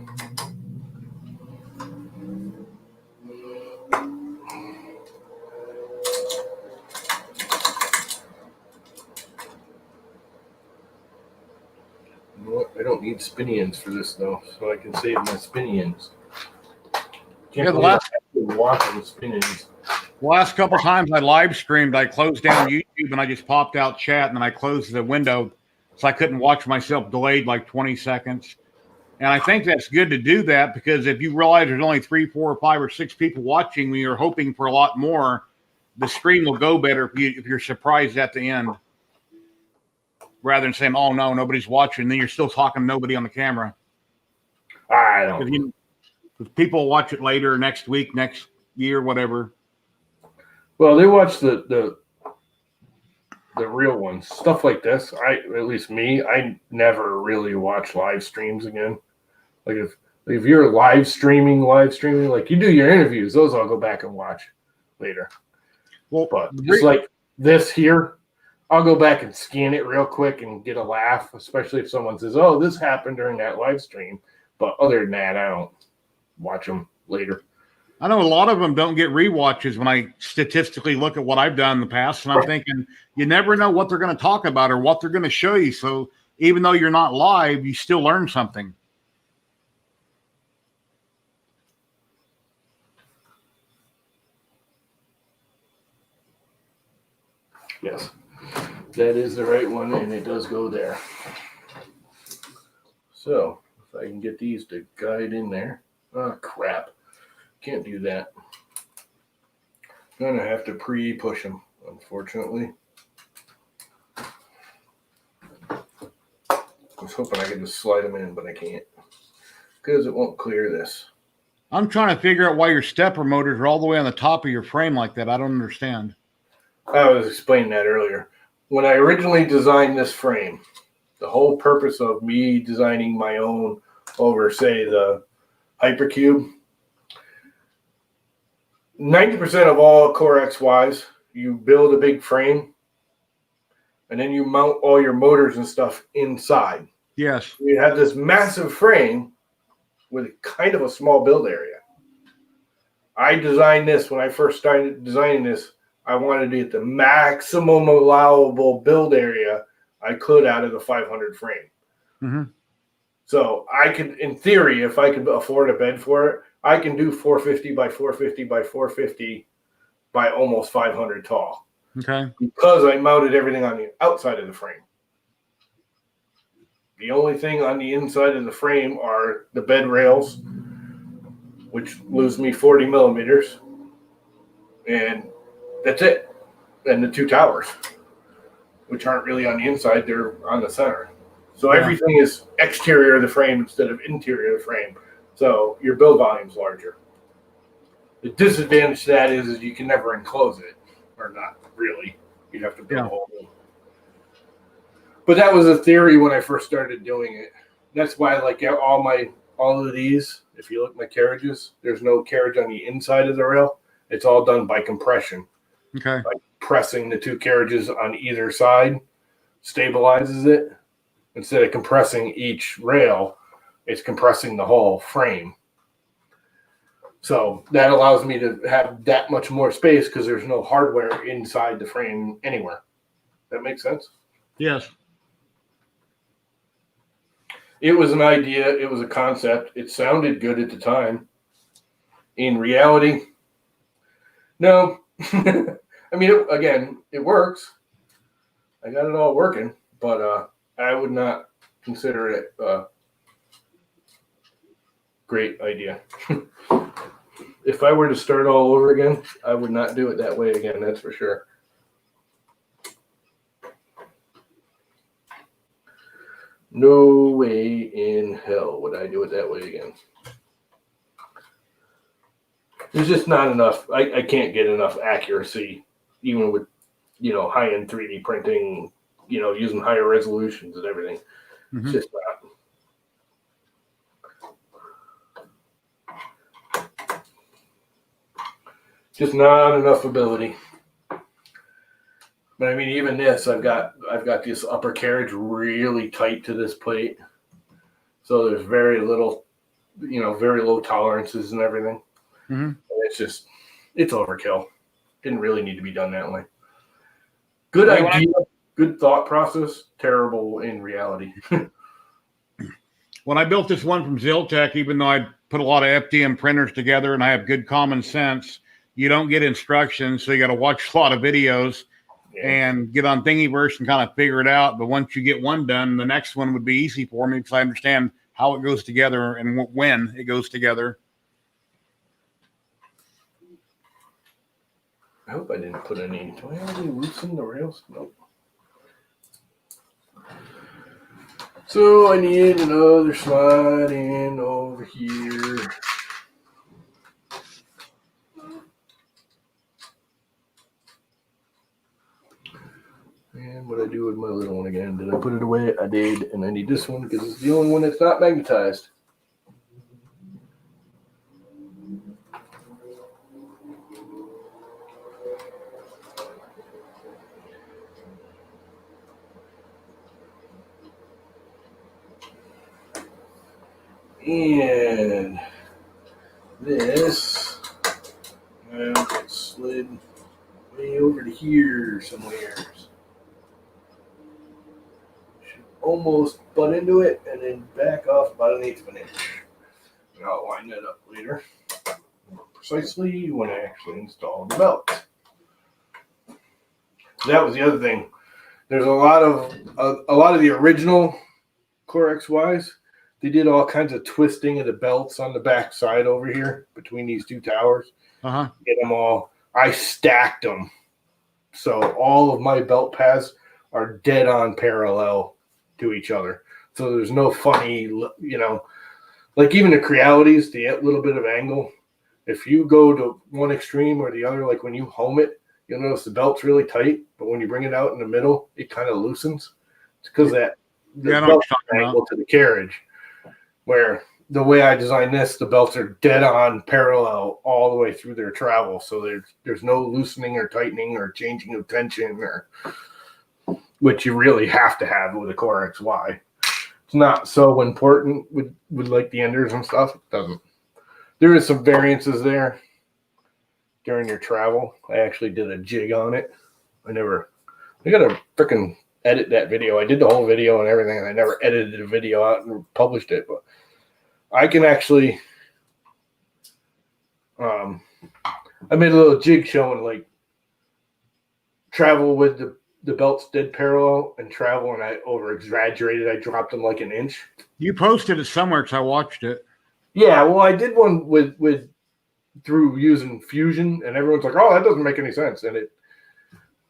know what? I don't need spinny ends for this though, so I can save my spinny ends. Yeah, the last watching spinny ends. last couple times I live streamed, I closed down YouTube and I just popped out chat and then I closed the window so I couldn't watch myself delayed like 20 seconds. And I think that's good to do that because if you realize there's only 3, 4, 5, or 6 people watching when you're hoping for a lot more, the stream will go better if you're surprised at the end. Rather than saying, oh, no, nobody's watching. Then you're still talking to nobody on the camera. I don't know. Because people watch it later, next week, next year, whatever. Well, they watch the real ones. Stuff like this, at least me, I never really watch live streams again. Like if you're live streaming, like you do your interviews, those I'll go back and watch later. Well, But just like this here, I'll go back and scan it real quick and get a laugh, especially if someone says, oh, this happened during that live stream. But other than that, I don't watch them later. I know a lot of them don't get rewatches when I statistically look at what I've done in the past. And I'm thinking, you never know what they're going to talk about or what they're going to show you. So even though you're not live, you still learn something. Yes, that is the right one, and it does go there. So if I can get these to guide in there. Oh, crap. Can't do that. Gonna have to pre-push them, unfortunately. I was hoping I could just slide them in, but I can't because it won't clear this. I'm trying to figure out why your stepper motors are all the way on the top of your frame like that. I don't understand. I was explaining that earlier. When I originally designed this frame, the whole purpose of me designing my own over, say, the Hypercube, 90% of all Core XYs, you build a big frame, and then you mount all your motors and stuff inside. Yes. You have this massive frame with kind of a small build area. I designed this when I first started designing this. I wanted to get the maximum allowable build area I could out of the 500 frame. Mm-hmm. So I could, in theory, if I could afford a bed for it, I can do 450 by 450 by 450 by almost 500 tall. Okay. Because I mounted everything on the outside of the frame. The only thing on the inside of the frame are the bed rails, which lose me 40 millimeters. And that's it. And the 2 towers, which aren't really on the inside, they're on the center. So everything is exterior of the frame instead of interior of the frame. So your build volume is larger. The disadvantage to that is you can never enclose it, or not really. You'd have to build a whole thing. But that was a theory when I first started doing it. That's why, like all of these, if you look at my carriages, there's no carriage on the inside of the rail. It's all done by compression. Okay. By pressing the 2 carriages on either side, stabilizes it. Instead of compressing each rail, it's compressing the whole frame. So that allows me to have that much more space because there's no hardware inside the frame anywhere. That makes sense? Yes. It was an idea. It was a concept. It sounded good at the time. In reality, no. I mean, again, it works. I got it all working, but I would not consider it a great idea. If I were to start all over again, I would not do it that way again, that's for sure. No way in hell would I do it that way again. There's just not enough. I can't get enough accuracy, even with, high-end 3D printing, using higher resolutions and everything. Mm-hmm. It's just not. Just not enough ability. But I mean, even this, I've got this upper carriage really tight to this plate, so there's very little, very low tolerances and everything. Mm-hmm. And it's overkill. Didn't really need to be done that way. Good idea, good thought process, terrible in reality. When I built this one from Ziltech, even though I put a lot of FDM printers together and I have good common sense, you don't get instructions, so you got to watch a lot of videos. Yeah. And get on Thingiverse and kind of figure it out. But once you get one done, the next one would be easy for me because I understand how it goes together and when it goes together. I hope I didn't put any. Do I have any loosen the rails? Nope. So I need another slide in over here. And what I do with my little one again? Did I put it away? I did, and I need this one because it's the only one that's not magnetized. And this slid way over to here somewhere. Almost butt into it and then back off about 1/8 of an inch. And I'll line that up later more precisely when I actually install the belt. So that was the other thing. There's a lot of the original Core XYs. They did all kinds of twisting of the belts on the back side over here between these two towers. Get them all. I stacked them, so all of my belt paths are dead on parallel to each other. So there's no funny, like even the Crealities, the little bit of angle. If you go to one extreme or the other, like when you home it, you'll notice the belt's really tight, but when you bring it out in the middle, it kind of loosens. It's because the belt angle to the carriage, where the way I designed this, the belts are dead on parallel all the way through their travel. So there's no loosening or tightening or changing of tension, or which you really have to have with a Core XY. It's not so important with like the enders and stuff. It doesn't. There is some variances there during your travel. I actually did a jig on it. I got to freaking edit that video. I did the whole video and everything, and I never edited the video out and published it. But I can actually, I made a little jig showing like travel with the belts dead parallel and travel, and I over exaggerated. I dropped them like 1 inch. You posted it somewhere because I watched it. Yeah, well, I did one with through using Fusion, and everyone's like, "Oh, that doesn't make any sense," and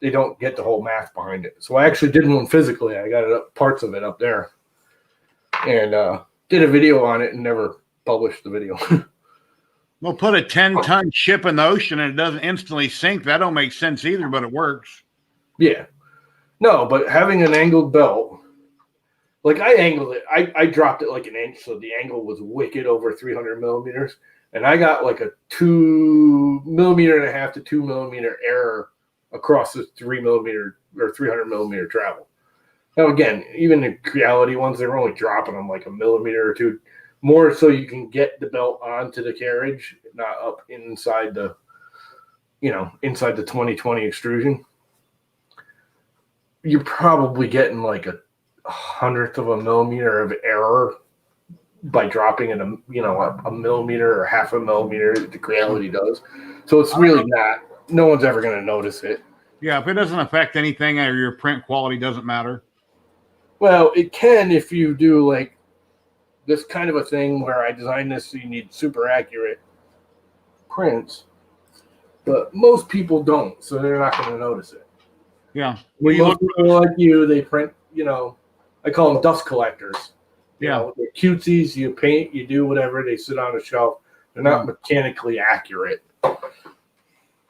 they don't get the whole math behind it. So I actually did one physically. I got it up, parts of it up there, and did a video on it and never published the video. Well, put a 10-ton ship in the ocean and it doesn't instantly sink. That don't make sense either, but it works. Yeah. No, but having an angled belt, like I angled it, I dropped it like 1 inch, so the angle was wicked over 300 millimeters, and I got like a 2.5 millimeter to 2 millimeter error across the 3 millimeter or 300 millimeter travel. Now again, even the Creality ones, they were only dropping them like 1 millimeter or 2, more so you can get the belt onto the carriage, not up inside the, inside the 2020 extrusion. You're probably getting like a hundredth of a millimeter of error by dropping it a millimeter or half a millimeter. The reality does. So it's really not. No one's ever going to notice it. Yeah, if it doesn't affect anything or your print quality doesn't matter. Well, it can if you do like this kind of a thing where I designed this so you need super accurate prints, but most people don't, so they're not going to notice it. Yeah. Well, most people like you, they print, I call them dust collectors. Yeah. They're cutesies, you paint, you do whatever, they sit on a shelf. They're not mechanically accurate.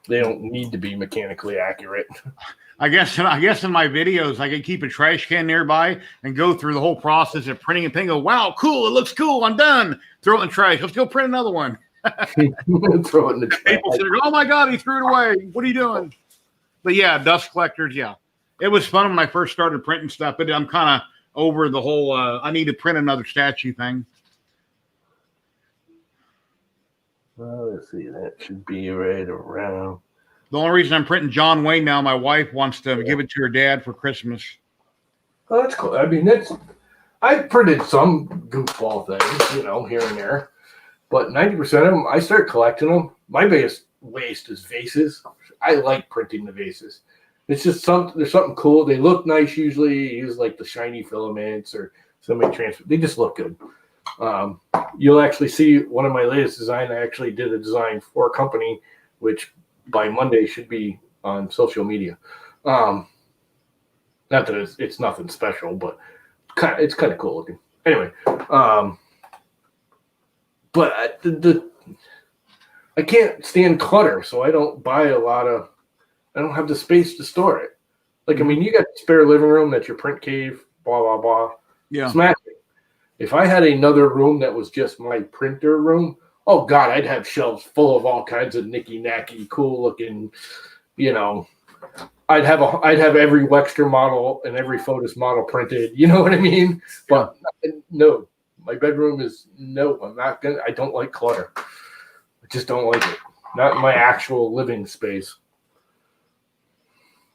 They don't need to be mechanically accurate. I guess in my videos, I can keep a trash can nearby and go through the whole process of printing and go, wow, cool, it looks cool, I'm done. Throw it in the trash. Let's go print another one. Throw it in the trash. People say, oh my God, he threw it away. What are you doing? But yeah, dust collectors, yeah. It was fun when I first started printing stuff, but I'm kind of over the whole I need to print another statue thing. Well, let's see. That should be right around. The only reason I'm printing John Wayne now, my wife wants to give it to her dad for Christmas. Oh, that's cool. I mean, I printed some goofball things, here and there. But 90% of them, I start collecting them. My biggest waste is vases. I like printing the vases. It's just there's something cool. They look nice usually. You use like the shiny filaments or somebody transfer. They just look good. You'll actually see one of my latest design. I actually did a design for a company, which by Monday should be on social media. Not that it's nothing special, but it's kind of cool looking. Anyway, but I can't stand clutter, so I don't buy a lot of. I don't have the space to store it. Like, I mean, you got spare living room, that's your print cave, blah blah blah. Yeah. Smash it. If I had another room that was just my printer room, oh God, I'd have shelves full of all kinds of nicky-nacky, cool-looking, I'd have every Wexter model and every Fotis model printed. You know what I mean? But no, my bedroom is I'm not gonna. I don't like clutter. I just don't like it. Not in my actual living space.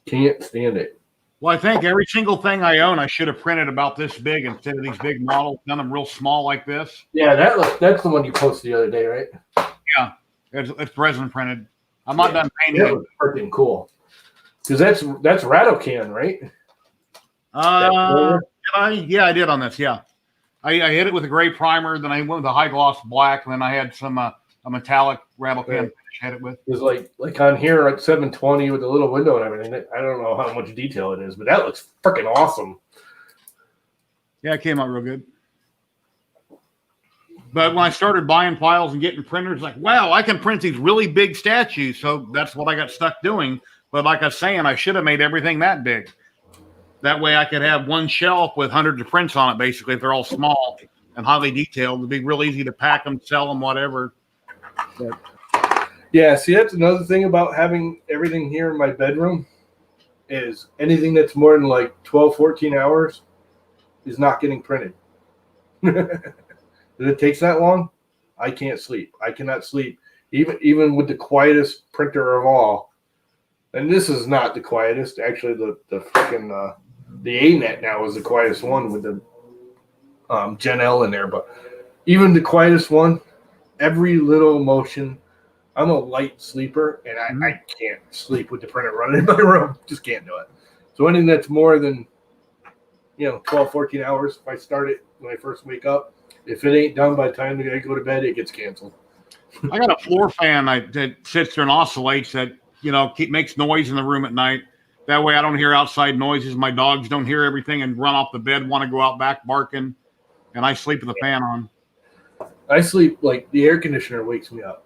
Can't stand it. Well, I think every single thing I own, I should have printed about this big instead of these big models, done them real small like this. Yeah, that's the one you posted the other day, right? Yeah, it's resin printed. I'm not done painting that it. was freaking cool. Because that's rattle can, right? I did on this. Yeah, I hit it with a gray primer, then I went with a high gloss black, and then I had some a metallic rattle can finish I hit it with. It was like on here at 720 with the little window and everything. I don't know how much detail it is, but that looks freaking awesome. Yeah, it came out real good. But when I started buying files and getting printers, like, wow, I can print these really big statues. So that's what I got stuck doing. But like I was saying, I should have made everything that big. That way I could have one shelf with hundreds of prints on it, basically, if they're all small and highly detailed. It'd be real easy to pack them, sell them, whatever. But, yeah, see, that's another thing about having everything here in my bedroom is anything that's more than like 12, 14 hours is not getting printed. If it takes that long, I can't sleep. I cannot sleep. Even with the quietest printer of all. And this is not the quietest. Actually, the freaking the ANET now is the quietest one with the Gen L in there. But even the quietest one, every little motion. I'm a light sleeper, and I can't sleep with the printer running in my room. Just can't do it. So anything that's more than 12, 14 hours, if I start it when I first wake up, if it ain't done by the time I go to bed, it gets canceled. I got a floor fan that sits there and oscillates that makes noise in the room at night. That way I don't hear outside noises. My dogs don't hear everything and run off the bed, want to go out back barking, and I sleep with the fan on. I sleep like the air conditioner wakes me up.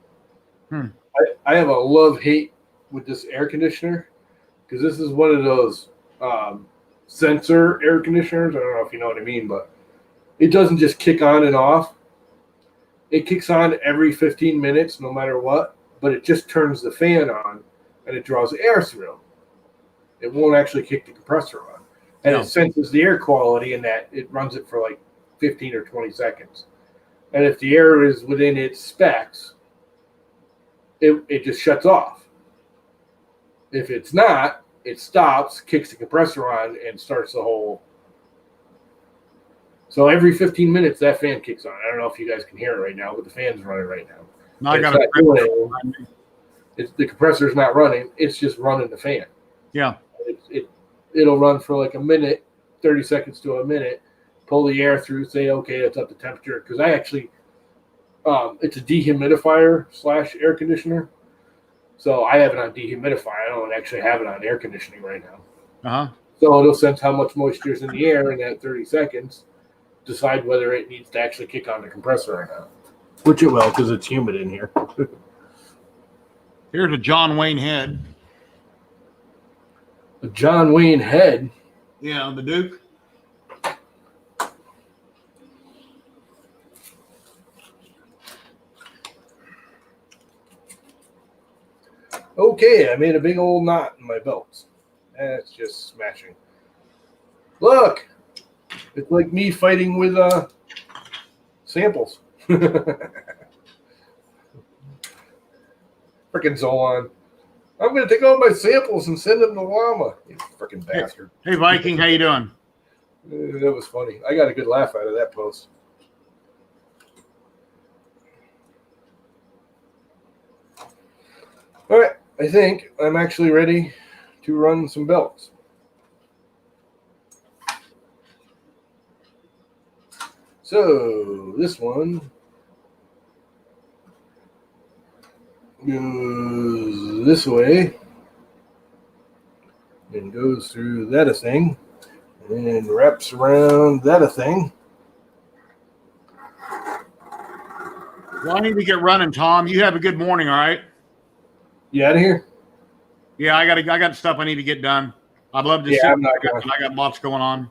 I have a love-hate with this air conditioner because this is one of those sensor air conditioners. I don't know if you know what I mean, but it doesn't just kick on and off. It kicks on every 15 minutes, no matter what, but it just turns the fan on and it draws air through. It won't actually kick the compressor on. And it senses the air quality in that it runs it for like 15 or 20 seconds. And if the air is within its specs, it just shuts off. If it's not, it stops, kicks the compressor on, and starts the whole. So every 15 minutes, that fan kicks on. I don't know if you guys can hear it right now, but the fan's running right now. No, I got the compressor's not running. It's just running the fan. Yeah. It'll run for like a minute, 30 seconds to a minute, pull the air through, say, okay, it's up to temperature. Because I actually, it's a dehumidifier / air conditioner. So I have it on dehumidifier. I don't actually have it on air conditioning right now. Uh-huh. So it'll sense how much moisture is in the air in that 30 seconds, decide whether it needs to actually kick on the compressor or not. Which it will, because it's humid in here. Here's a John Wayne head. A John Wayne head? Yeah, the Duke. Okay, I made a big old knot in my belts. That's just smashing. Look! It's like me fighting with samples. Frickin' Zolan. I'm going to take all my samples and send them to Llama. You frickin' bastard. Hey, Viking, how you doing? That was funny. I got a good laugh out of that post. All right. I think I'm actually ready to run some belts. So this one goes this way and goes through that a thing and wraps around that a thing. Well, I need to get running, Tom. You have a good morning, all right? You out of here? Yeah, I got stuff I need to get done. I'd love to see. I'm not I got lots going on.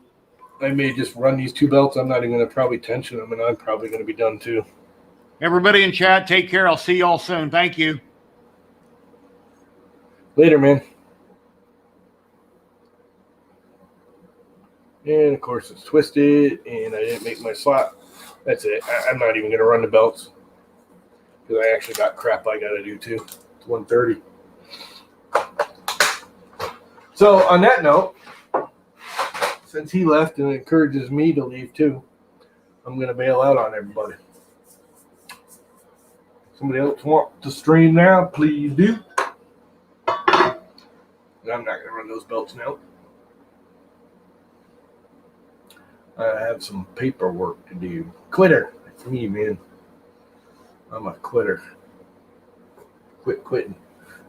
I may just run these two belts. I'm not even going to probably tension them, and I'm probably going to be done too. Everybody in chat, take care. I'll see y'all soon. Thank you. Later, man. And of course, it's twisted, and I didn't make my slot. That's it. I'm not even going to run the belts because I actually got crap I got to do too. It's 1:30. So on that note, since he left and encourages me to leave too, I'm going to bail out on everybody. Somebody else want to stream now? Please do. I'm not going to run those belts now. I have some paperwork to do. Quitter. That's me, man. I'm a quitter. Quit quitting.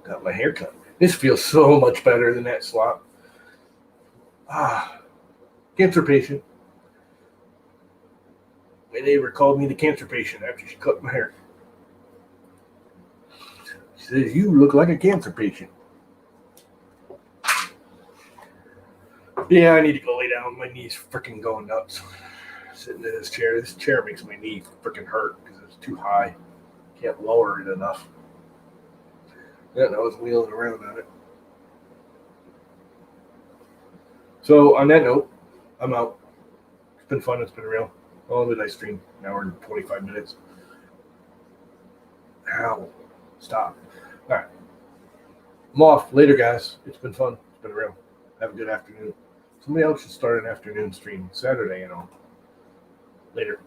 Got my hair cut. This feels so much better than that slot. Cancer patient. My neighbor called me the cancer patient after she cut my hair. She says, "You look like a cancer patient." Yeah, I need to go lay down. My knee's freaking going nuts. Sitting in this chair. This chair makes my knee freaking hurt because it's too high. Can't lower it enough. Yeah, I was wheeling around on it. So on that note, I'm out. It's been fun. It's been real. Oh, did I stream? An hour and 25 minutes. Ow. Stop. All right. I'm off. Later, guys. It's been fun. It's been real. Have a good afternoon. Somebody else should start an afternoon stream Saturday, Later.